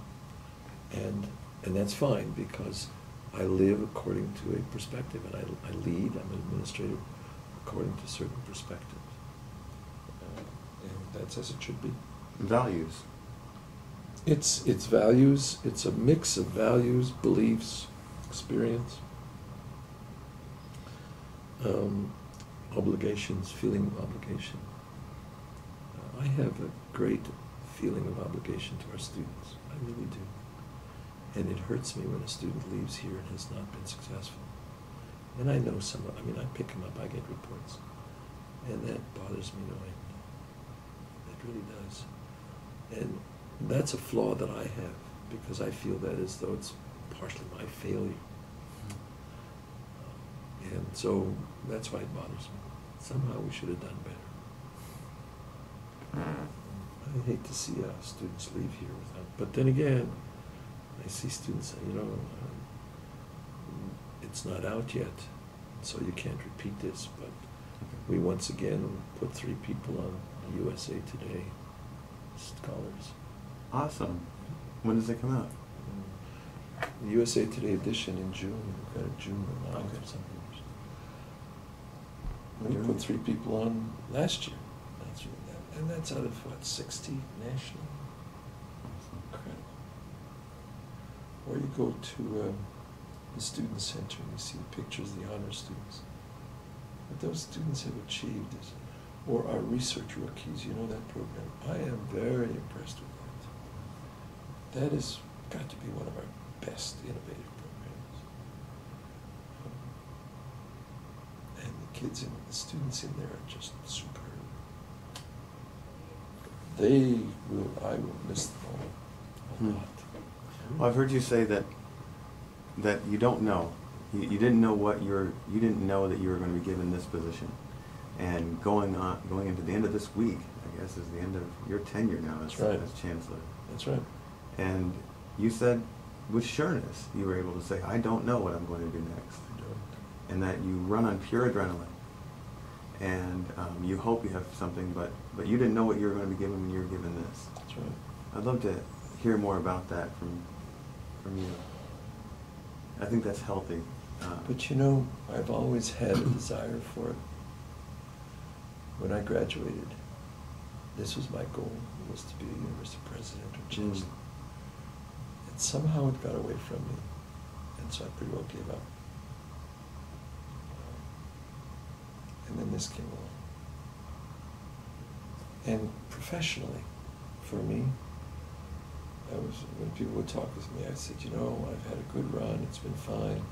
And that's fine, because I live according to a perspective, and I lead, I'm an administrator according to certain perspectives. And that's as it should be. Values. It's values, it's a mix of values, beliefs, experience, obligations, feeling of obligation. I have a great feeling of obligation to our students. I really do. And it hurts me when a student leaves here and has not been successful. And I know I pick them up, I get reports. And that bothers me no end. It really does. And that's a flaw that I have, because I feel that as though it's partially my failure. And so that's why it bothers me. Somehow we should have done better. I hate to see students leave here without, but then again, I see students say, it's not out yet, so you can't repeat this, but we once again put 3 people on USA Today scholars. Awesome. When does it come out? The USA Today edition in June. We've got a June or 9th or something. We put 3 people on last year. And that's out of, 60 national? Incredible. Or you go to the Student Center and you see the pictures of the honor students. What those students have achieved is, or our research rookies, that program. I am very impressed with that. That has got to be one of our best innovative programs. And the students in there are just superb. I will miss them all a lot. Well, I've heard you say that you don't know. You didn't know you didn't know that you were going to be given this position. And going into the end of this week, I guess, is the end of your tenure now as Chancellor. That's right. And you said with sureness, you were able to say, I don't know what I'm going to do next. I don't. And that you run on pure adrenaline. And you hope you have something, but you didn't know what you were going to be given when you were given this. That's right. I'd love to hear more about that from you. I think that's healthy. But I've always had a desire for it. When I graduated, this was my goal, was to be a university president or chancellor. And somehow it got away from me, and so I pretty well gave up. And then this came along. And professionally, for me, when people would talk with me, I said, I've had a good run, it's been fine,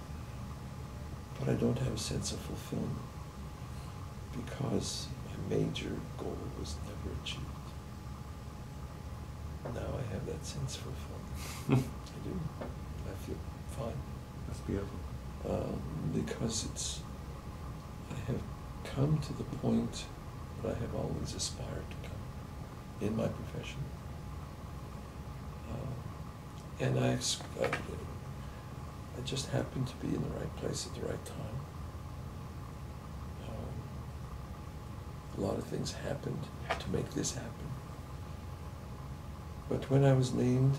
but I don't have a sense of fulfillment, because my major goal was never achieved. Now I have that sense of fulfillment. I do. I feel fine. That's beautiful. Because I have come to the point that I have always aspired to come in my profession. And I just happened to be in the right place at the right time. A lot of things happened to make this happen. But when I was named,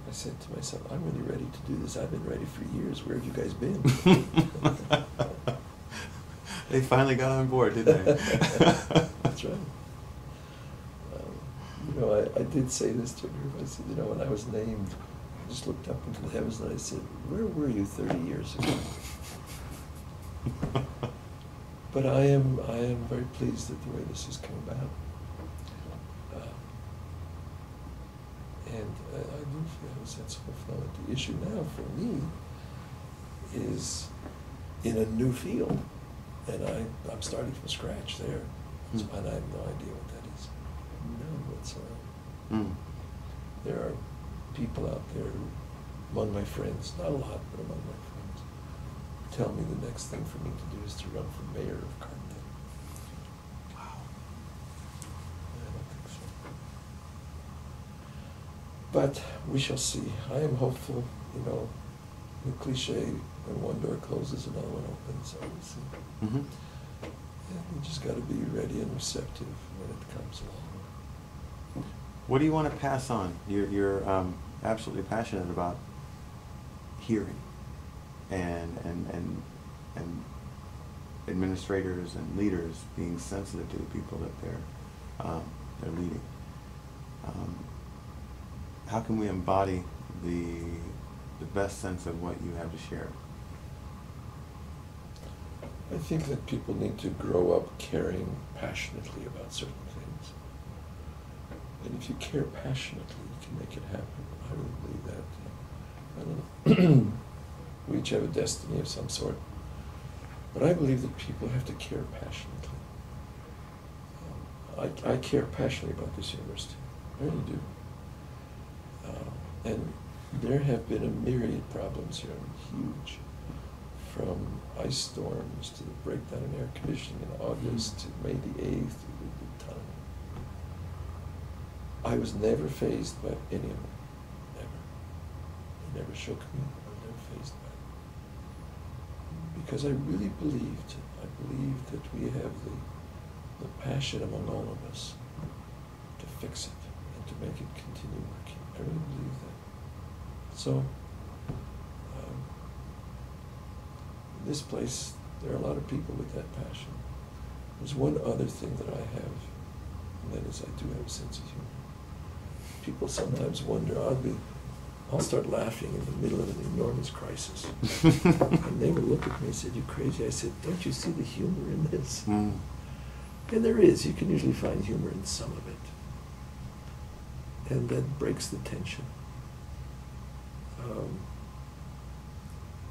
I said to myself, I'm really ready to do this. I've been ready for years. Where have you guys been? They finally got on board, didn't they? That's right. You know, I did say this to her. I said, you know, when I was named, I just looked up into the heavens and I said, where were you 30 years ago? But I am very pleased at the way this has come about. And I do feel a sense of fulfillment. The issue now for me is in a new field. And I'm starting from scratch there. And I have no idea what that is. None whatsoever. There are people out there among my friends, not a lot, but among my friends, who tell me the next thing for me to do is to run for mayor of Carbondale. Wow. I don't think so. But we shall see. I am hopeful, you know, the cliche, when one door closes, another one opens, so we'll see. Mm-hmm. And you just got to be ready and receptive when it comes along. What do you want to pass on? You're absolutely passionate about hearing and administrators and leaders being sensitive to the people that they're leading. How can we embody the best sense of what you have to share? I think that people need to grow up caring passionately about certain things. And if you care passionately, you can make it happen. I really believe that. I don't know. We each have a destiny of some sort. But I believe that people have to care passionately. I care passionately about this university. I really do. And there have been a myriad of problems here, huge. From ice storms to the breakdown in air conditioning in August to May the 8th, the tunnel. I was never fazed by any of it. Never. It never shook me. I was never fazed by it. Because I really believed that we have the passion among all of us to fix it and to make it continue working. I really believe that. So, in this place, there are a lot of people with that passion. There's one other thing that I have, and that is I do have a sense of humor. People sometimes wonder, I'll start laughing in the middle of an enormous crisis. And they will look at me and say, you crazy? I said, don't you see the humor in this? And there is. You can usually find humor in some of it. And that breaks the tension.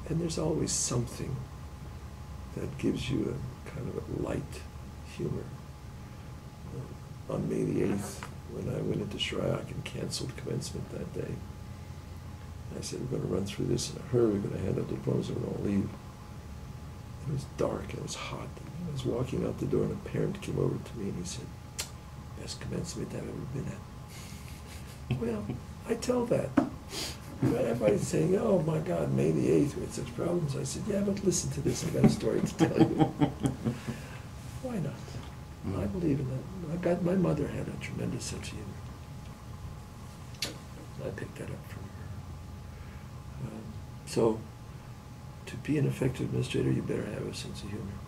And there's always something that gives you a kind of a light humor. On May the 8th, when I went into Shryock and canceled commencement that day, I said, we're going to run through this in a hurry, we're going to hand out diplomas, and we're going to leave. It was dark, and it was hot. And I was walking out the door, and a parent came over to me, and he said, best commencement I've ever been at. Well, I tell that. Everybody's saying, oh my God, May the 8th, we had such problems. I said, yeah, but listen to this, I've got a story to tell you. Why not? I believe in that. My mother had a tremendous sense of humor. I picked that up from her. So, to be an effective administrator, you better have a sense of humor.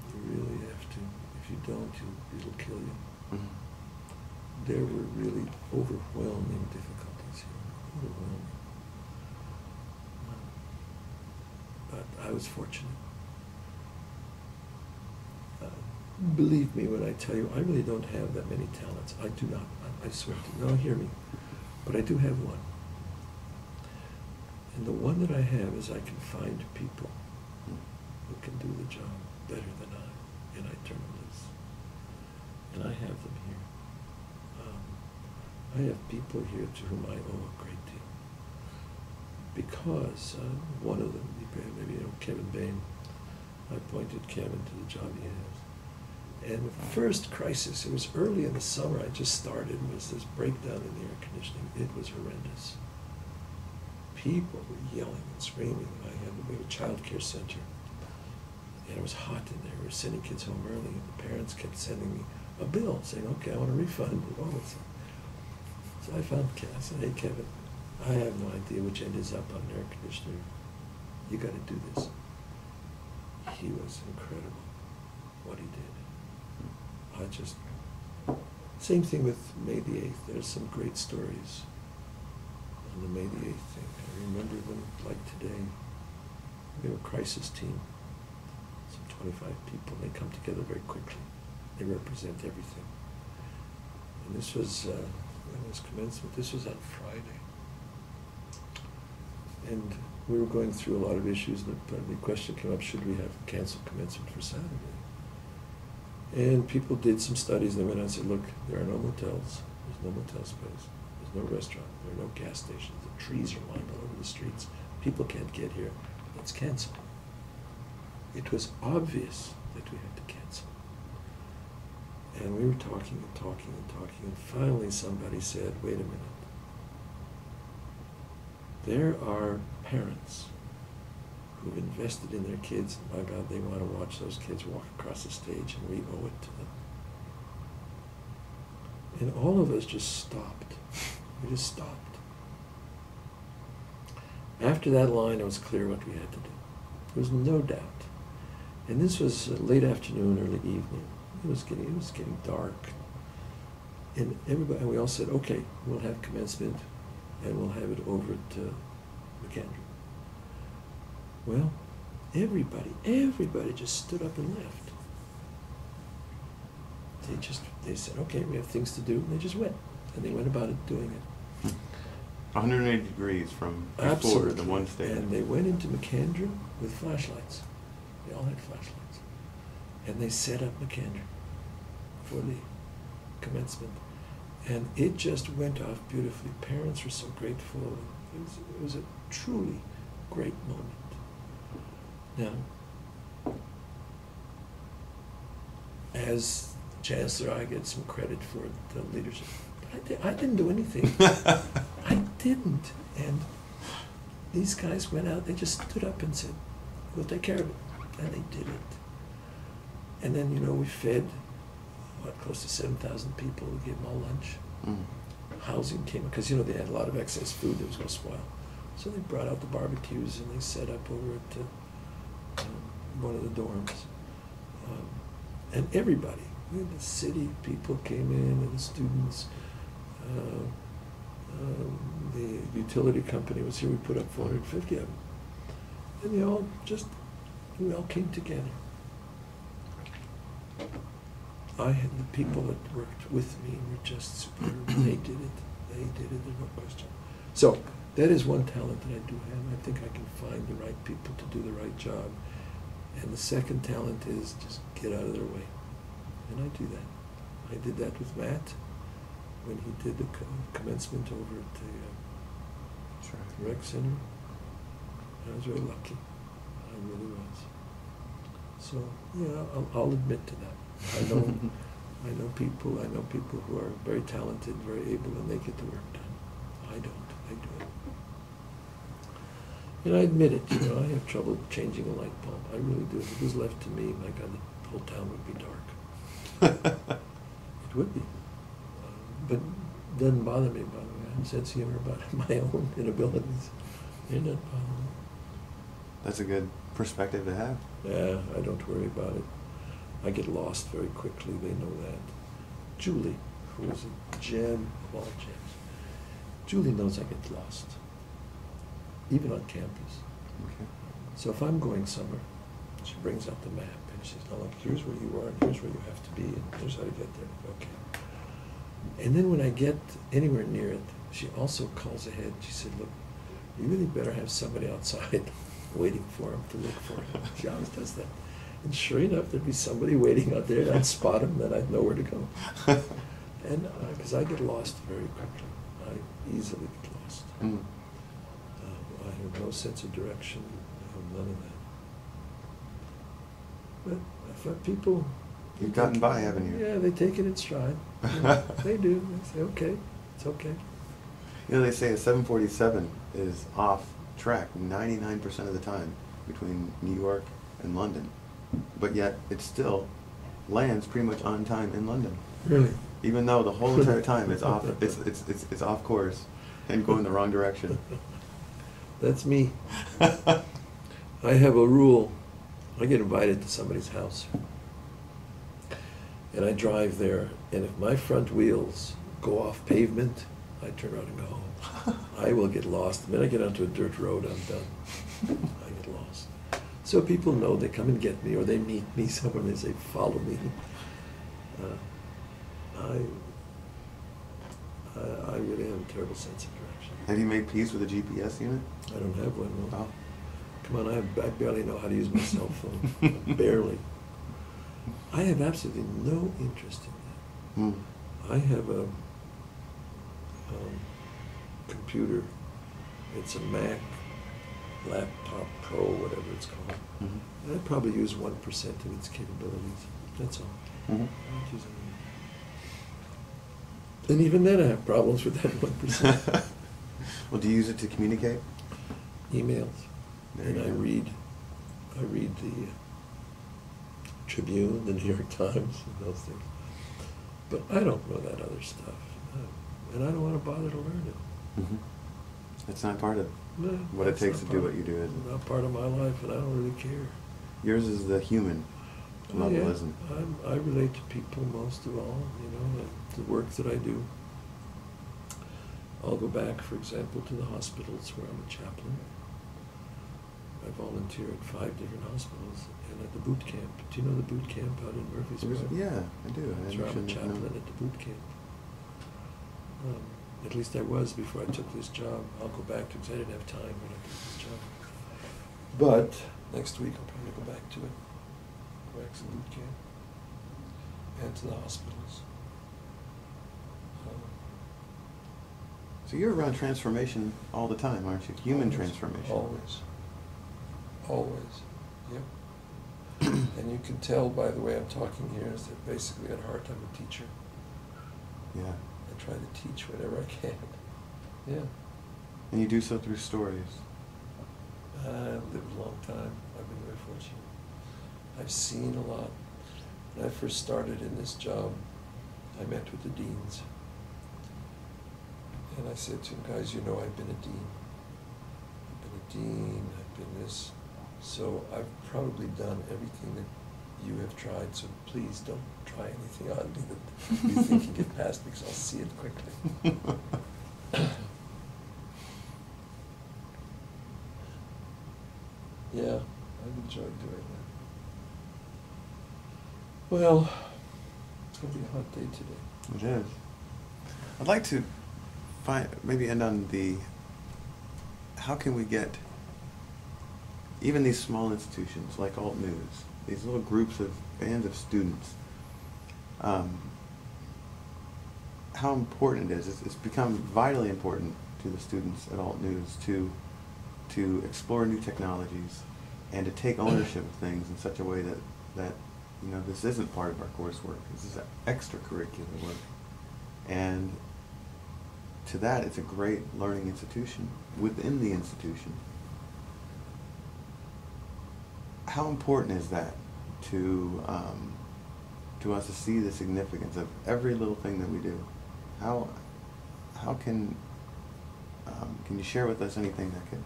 You really have to. If you don't, it'll kill you. Mm-hmm. There were really overwhelming difficulties here. Overwhelming. But I was fortunate. Believe me when I tell you, I really don't have that many talents. I do not. I swear to you. No, hear me. But I do have one. And the one that I have is I can find people who can do the job better than I, and I turn them loose. And I have them here. I have people here to whom I owe a great deal. Because one of them, maybe you know, Kevin Bain, I appointed Kevin to the job he has. And the first crisis, it was early in the summer, I just started, was this breakdown in the air conditioning. It was horrendous. people were yelling and screaming. We have a child care center, and it was hot in there. We were sending kids home early, and the parents kept sending me a bill saying, okay, I want a refund and all that stuff. So I found Kevin. I said, hey, Kevin, I have no idea which end is up on an air conditioner. You got to do this. He was incredible, what he did. Same thing with May the 8th. There's some great stories on the May the 8th thing. I remember them like today. We have a crisis team, some 25 people. They come together very quickly. They represent everything. And this was, when was commencement? This was on Friday. And we were going through a lot of issues, and the question came up, should we have canceled commencement for Saturday? And people did some studies, and they went out and said, look, there are no motels, there's no motel space, there's no restaurant, there are no gas stations, the trees are lined all over the streets, people can't get here, let's cancel. It was obvious that we had to cancel. And we were talking and talking and talking, and finally somebody said, wait a minute. There are parents who've invested in their kids, and my God, they want to watch those kids walk across the stage, and we owe it to them. And all of us just stopped. We just stopped. After that line, it was clear what we had to do. There was no doubt. And this was late afternoon, early evening. It was getting dark. And we all said, okay, we'll have commencement, and we'll have it over to McAndrew. Well, everybody just stood up and left. They said, okay, we have things to do, and they just went. And they went about it doing it. 180 degrees from before the one stage. And they went into McAndrew with flashlights. They all had flashlights. And they set up McAndrew for the commencement. And it just went off beautifully. Parents were so grateful. It was a truly great moment. Now, as Chancellor, I get some credit for the leadership. But I didn't do anything. I didn't. And these guys went out, they just stood up and said, we'll take care of it. And they did it. And then, we fed, close to 7,000 people. We gave them all lunch. Housing came, because, they had a lot of excess food that was going to spoil. So they brought out the barbecues, and they set up over at one of the dorms. And everybody, the city people came in, and the students, the utility company was here. We put up 450 of them. And we all came together. The people that worked with me were just superb. They did it. There's no question. So that is one talent that I do have. I think I can find the right people to do the right job. And the second talent is just get out of their way. And I do that. I did that with Matt when he did the commencement over at the rec center. I was very lucky. I really was. So yeah, I'll admit to that. I know people who are very talented, very able, and they get the work done. I don't. I do it. And I admit it. I have trouble changing a light bulb. I really do. If it was left to me, my God, the whole town would be dark. It would be. But it doesn't bother me, by the way. I have a sense of humor about my own inabilities. It doesn't bother me. That's a good perspective to have. Yeah, I don't worry about it. I get lost very quickly. They know that. Julie, who is a gem of all gems, Julie knows I get lost, even on campus. Okay. So if I'm going somewhere, she brings out the map and she says, "Now look, here's where you are, and here's where you have to be, and here's how to get there." Okay. And then when I get anywhere near it, she also calls ahead. She said, "Look, you really better have somebody outside waiting for him to look for him." She always does that. And sure enough, there'd be somebody waiting out there, and I'd spot him, then I'd know where to go. And because I get lost very quickly. I easily get lost. I have no sense of direction. I have none of that. But I've had people... You've gotten by, haven't you? Yeah, they take it in stride. They do. They say, okay, it's okay. You know, they say a 747 is off track 99% of the time between New York and London, but yet it still lands pretty much on time in London. Really? Even though the whole entire time it's off, it's off course and going the wrong direction. That's me. I have a rule. I get invited to somebody's house, and I drive there, and if my front wheels go off pavement, I turn around and go home. I will get lost. The minute I get onto a dirt road, I'm done. I get lost. So people know, they come and get me, or they meet me somewhere and they say, follow me. I really have a terrible sense of direction. Have you made peace with a GPS unit? I don't have one, no. Oh. Come on, I barely know how to use my cell phone. Barely. I have absolutely no interest in that. I have a computer. It's a Mac Laptop Pro, whatever it's called. And I probably use 1% of its capabilities. That's all. I don't use anything. And even then I have problems with that 1%. Well, do you use it to communicate? Emails. There And you I go. read the Tribune, the New York Times, and those things. But I don't know that other stuff. And I don't want to bother to learn it. It's not part of No, what it that's takes to not do part- what you do, is it? Not part of my life, and I don't really care. Yours is the human level, Yeah, isn't it? I relate to people most of all, the work that I do. I'll go back, for example, to the hospitals where I'm a chaplain. I volunteer at 5 different hospitals and at the boot camp. Do you know the boot camp out in Murfreesboro? Yeah, I do. That's where I'm a chaplain at the boot camp. At least I was before I took this job. I'll go back to it because I didn't have time when I took this job. But next week I'll probably go back to it. Go back to the boot camp and to the hospitals. So you're around transformation all the time, aren't you? Human Always. transformation. Always. Always. Yep. And you can tell by the way I'm talking here is that basically at heart I'm a teacher. Yeah. I try to teach whatever I can. Yeah. And you do so through stories. I've lived a long time. I've been very fortunate. I've seen a lot. When I first started in this job, I met with the deans. And I said to them, guys, you know I've been a dean. I've been a dean, I've been this. So I've probably done everything that you have tried, so please don't try anything on me that you think you get past because I'll see it quickly. Yeah, I've enjoyed doing that. Well, it's going to be a hot day today. It is. I'd like to maybe end on how can we get even these small institutions like Alt News, these little groups of bands of students, how important it is. It's become vitally important to the students at Alt News to explore new technologies and to take ownership of things in such a way that this isn't part of our coursework. This is extracurricular work. And to that, it's a great learning institution within the institution. How important is that to us to see the significance of every little thing that we do? How can you share with us anything that could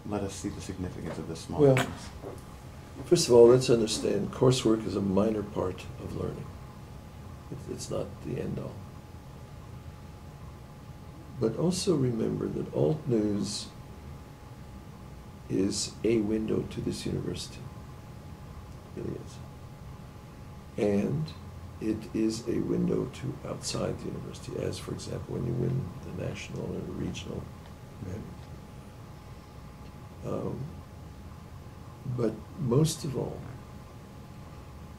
let us see the significance of the small Well, things? first of all, let's understand coursework is a minor part of learning. It's not the end all. But also remember that Alt News is a window to this university. It really is. And it is a window to outside the university, as, for example, when you win the national and regional. But most of all,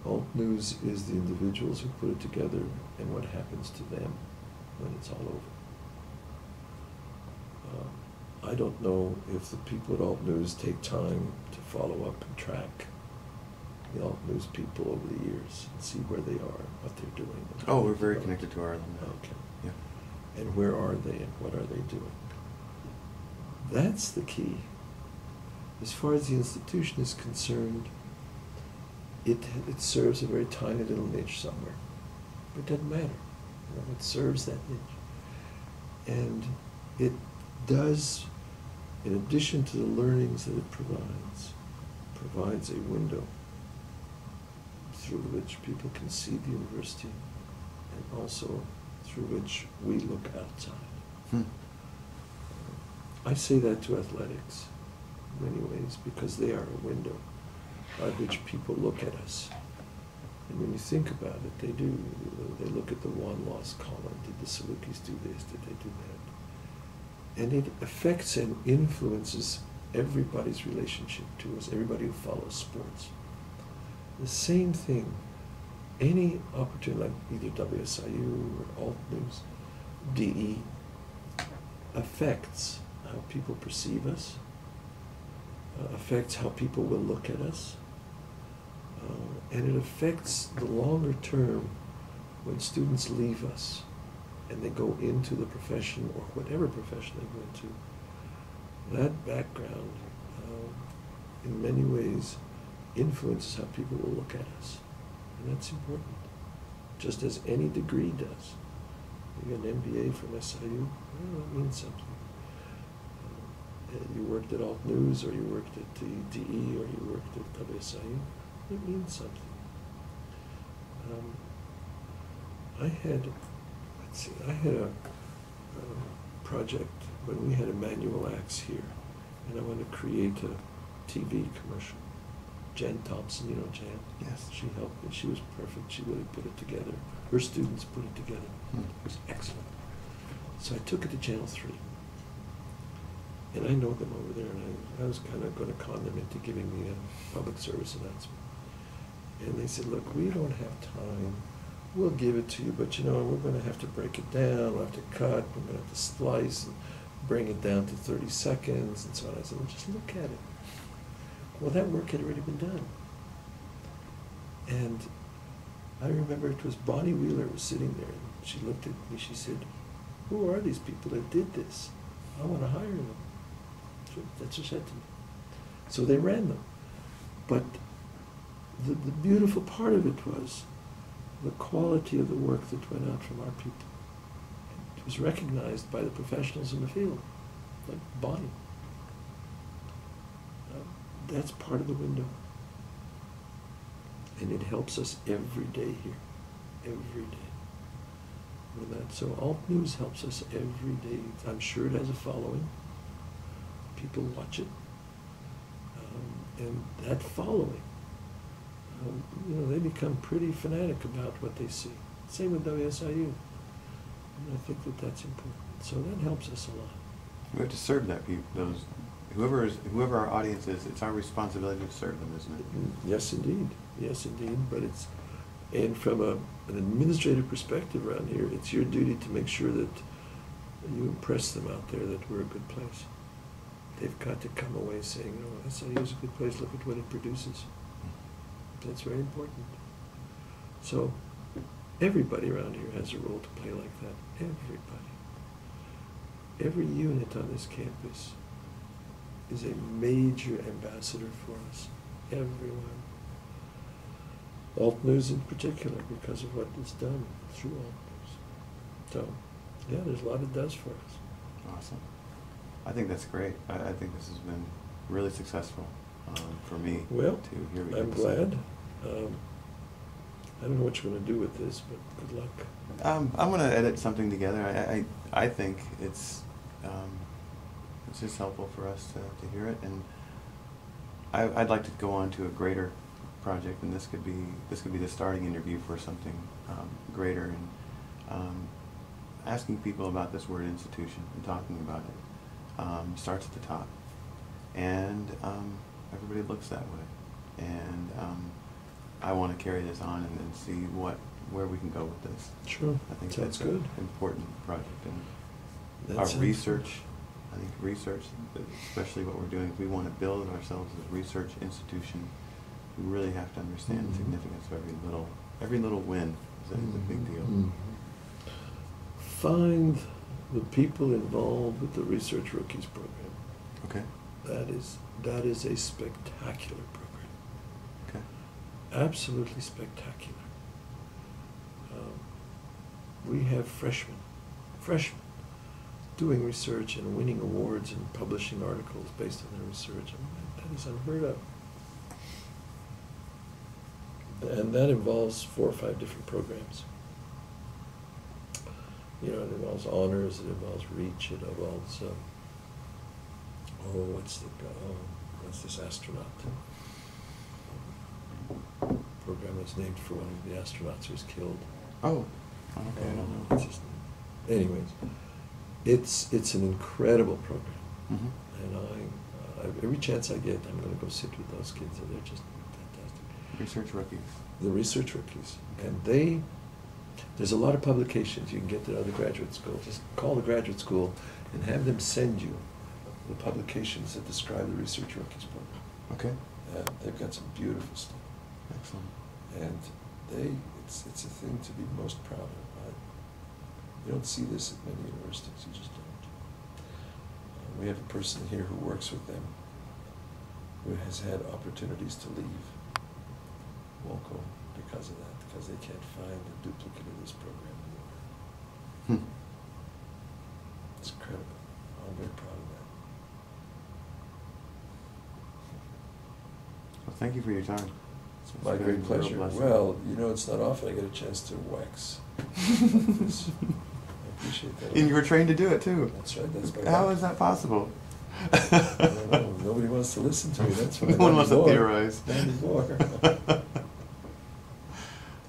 Alt News is the individuals who put it together and what happens to them when it's all over. I don't know if the people at Alt News take time to follow up and track the Alt News people over the years and see where they are, what they're doing. Oh, we're very connected to our alumni. Okay. Yeah. and where are they and what are they doing. That's the key. As far as the institution is concerned, it serves a very tiny little niche somewhere. But it doesn't matter. You know, it serves that niche. And it does, in addition to the learnings that it provides a window through which people can see the university and also through which we look outside. I say that to athletics in many ways because they are a window by which people look at us. And when you think about it, they do. They look at the one-loss column. Did the Salukis do this? Did they do that? And it affects and influences everybody's relationship to us, everybody who follows sports. The same thing, any opportunity like either WSIU or Alt News, DE, affects how people perceive us, affects how people will look at us, and it affects the longer term when students leave us and they go into the profession or whatever profession they go into. That background, in many ways, influences how people will look at us. And that's important, just as any degree does. You get an MBA from SIU, well, that means something. You worked at Alt News, or you worked at the DE, or you worked at WSIU, it means something. I had a project when we had a manual axe here, and I wanted to create a TV commercial. Jen Thompson, you know Jan? Yes. She helped me. She was perfect. She really put it together. Her students put it together. It was excellent. So I took it to Channel 3. And I know them over there, and I was kind of going to con them into giving me a public service announcement. And they said, look, we don't have time. We'll give it to you, but you know, we're going to have to break it down. We'll have to cut. We're going to have to splice and bring it down to 30 seconds and so on. I said, well, just look at it. Well, that work had already been done. And I remember it was Bonnie Wheeler was sitting there, and she looked at me, she said, who are these people that did this? I want to hire them. That's what she said to me. So they ran them. But the beautiful part of it was the quality of the work that went out from our people. It was recognized by the professionals in the field, like Bonnie. That's part of the window. And it helps us every day here, every day. With that. So Alt News helps us every day. I'm sure it has a following. People watch it. And that following, you know, they become pretty fanatic about what they see. Same with WSIU. And I think that that's important. So that helps us a lot. We have to serve that people, those whoever our audience is. It's our responsibility to serve them, isn't it? Yes, indeed. Yes, indeed. But it's, and from an administrative perspective around here, it's your duty to make sure that you impress them out there that we're a good place. They've got to come away saying, you know, SIU is a good place. Look at what it produces. That's very important. So everybody around here has a role to play like that. Everybody. Every unit on this campus is a major ambassador for us. Everyone. Alt News in particular, because of what is done through Alt News. So, yeah, there's a lot it does for us. Awesome. I think that's great. I think this has been really successful for me. Well, to hear what I'm glad. I don't know what you're going to do with this, but good luck. I'm going to edit something together. I think it's just helpful for us to hear it, and I'd like to go on to a greater project, and this could be the starting interview for something greater, and asking people about this word institution and talking about it starts at the top, and everybody looks that way, and I want to carry this on and see where we can go with this. Sure. I think Sounds that's good. an important project, and That's our research. I think research, especially what we're doing, if we want to build ourselves as a research institution, we really have to understand the significance of every little win is a big deal. Find the people involved with the Research Rookies program. Okay. That is a spectacular program. Okay. Absolutely spectacular. We have freshmen doing research and winning awards and publishing articles based on their research. I mean, that is unheard of. And that involves 4 or 5 different programs. You know, it involves honors, it involves reach, it involves, what's this astronaut? Program is named for one of the astronauts who was killed. Oh, okay, I don't know. What's his name? Anyways, it's an incredible program. Mm-hmm. And every chance I get, I'm going to go sit with those kids, and they're just fantastic. Research Rookies. The Research Rookies. And there's a lot of publications you can get to other graduate schools. Just call the graduate school and have them send you the publications that describe the Research Rookies program. Okay. They've got some beautiful stuff. Excellent. And it's a thing to be most proud of. You don't see this at many universities, you just don't. We have a person here who works with them who has had opportunities to leave, won't go because of that, because they can't find a duplicate of this program anywhere. It's incredible. I'm very proud of that. Well, thank you for your time. It's my great pleasure. Well, you know, it's not often I get a chance to wax. I appreciate that. And you were trained to do it too. That's right. That's my How life. is that possible? I don't know. Nobody wants to listen to me. That's why. No one wants to theorize. Not anymore.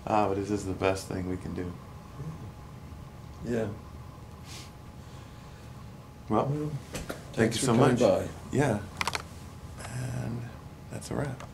But this is the best thing we can do. Yeah. Well, thank you thanks so for coming much. by. Yeah. And that's a wrap.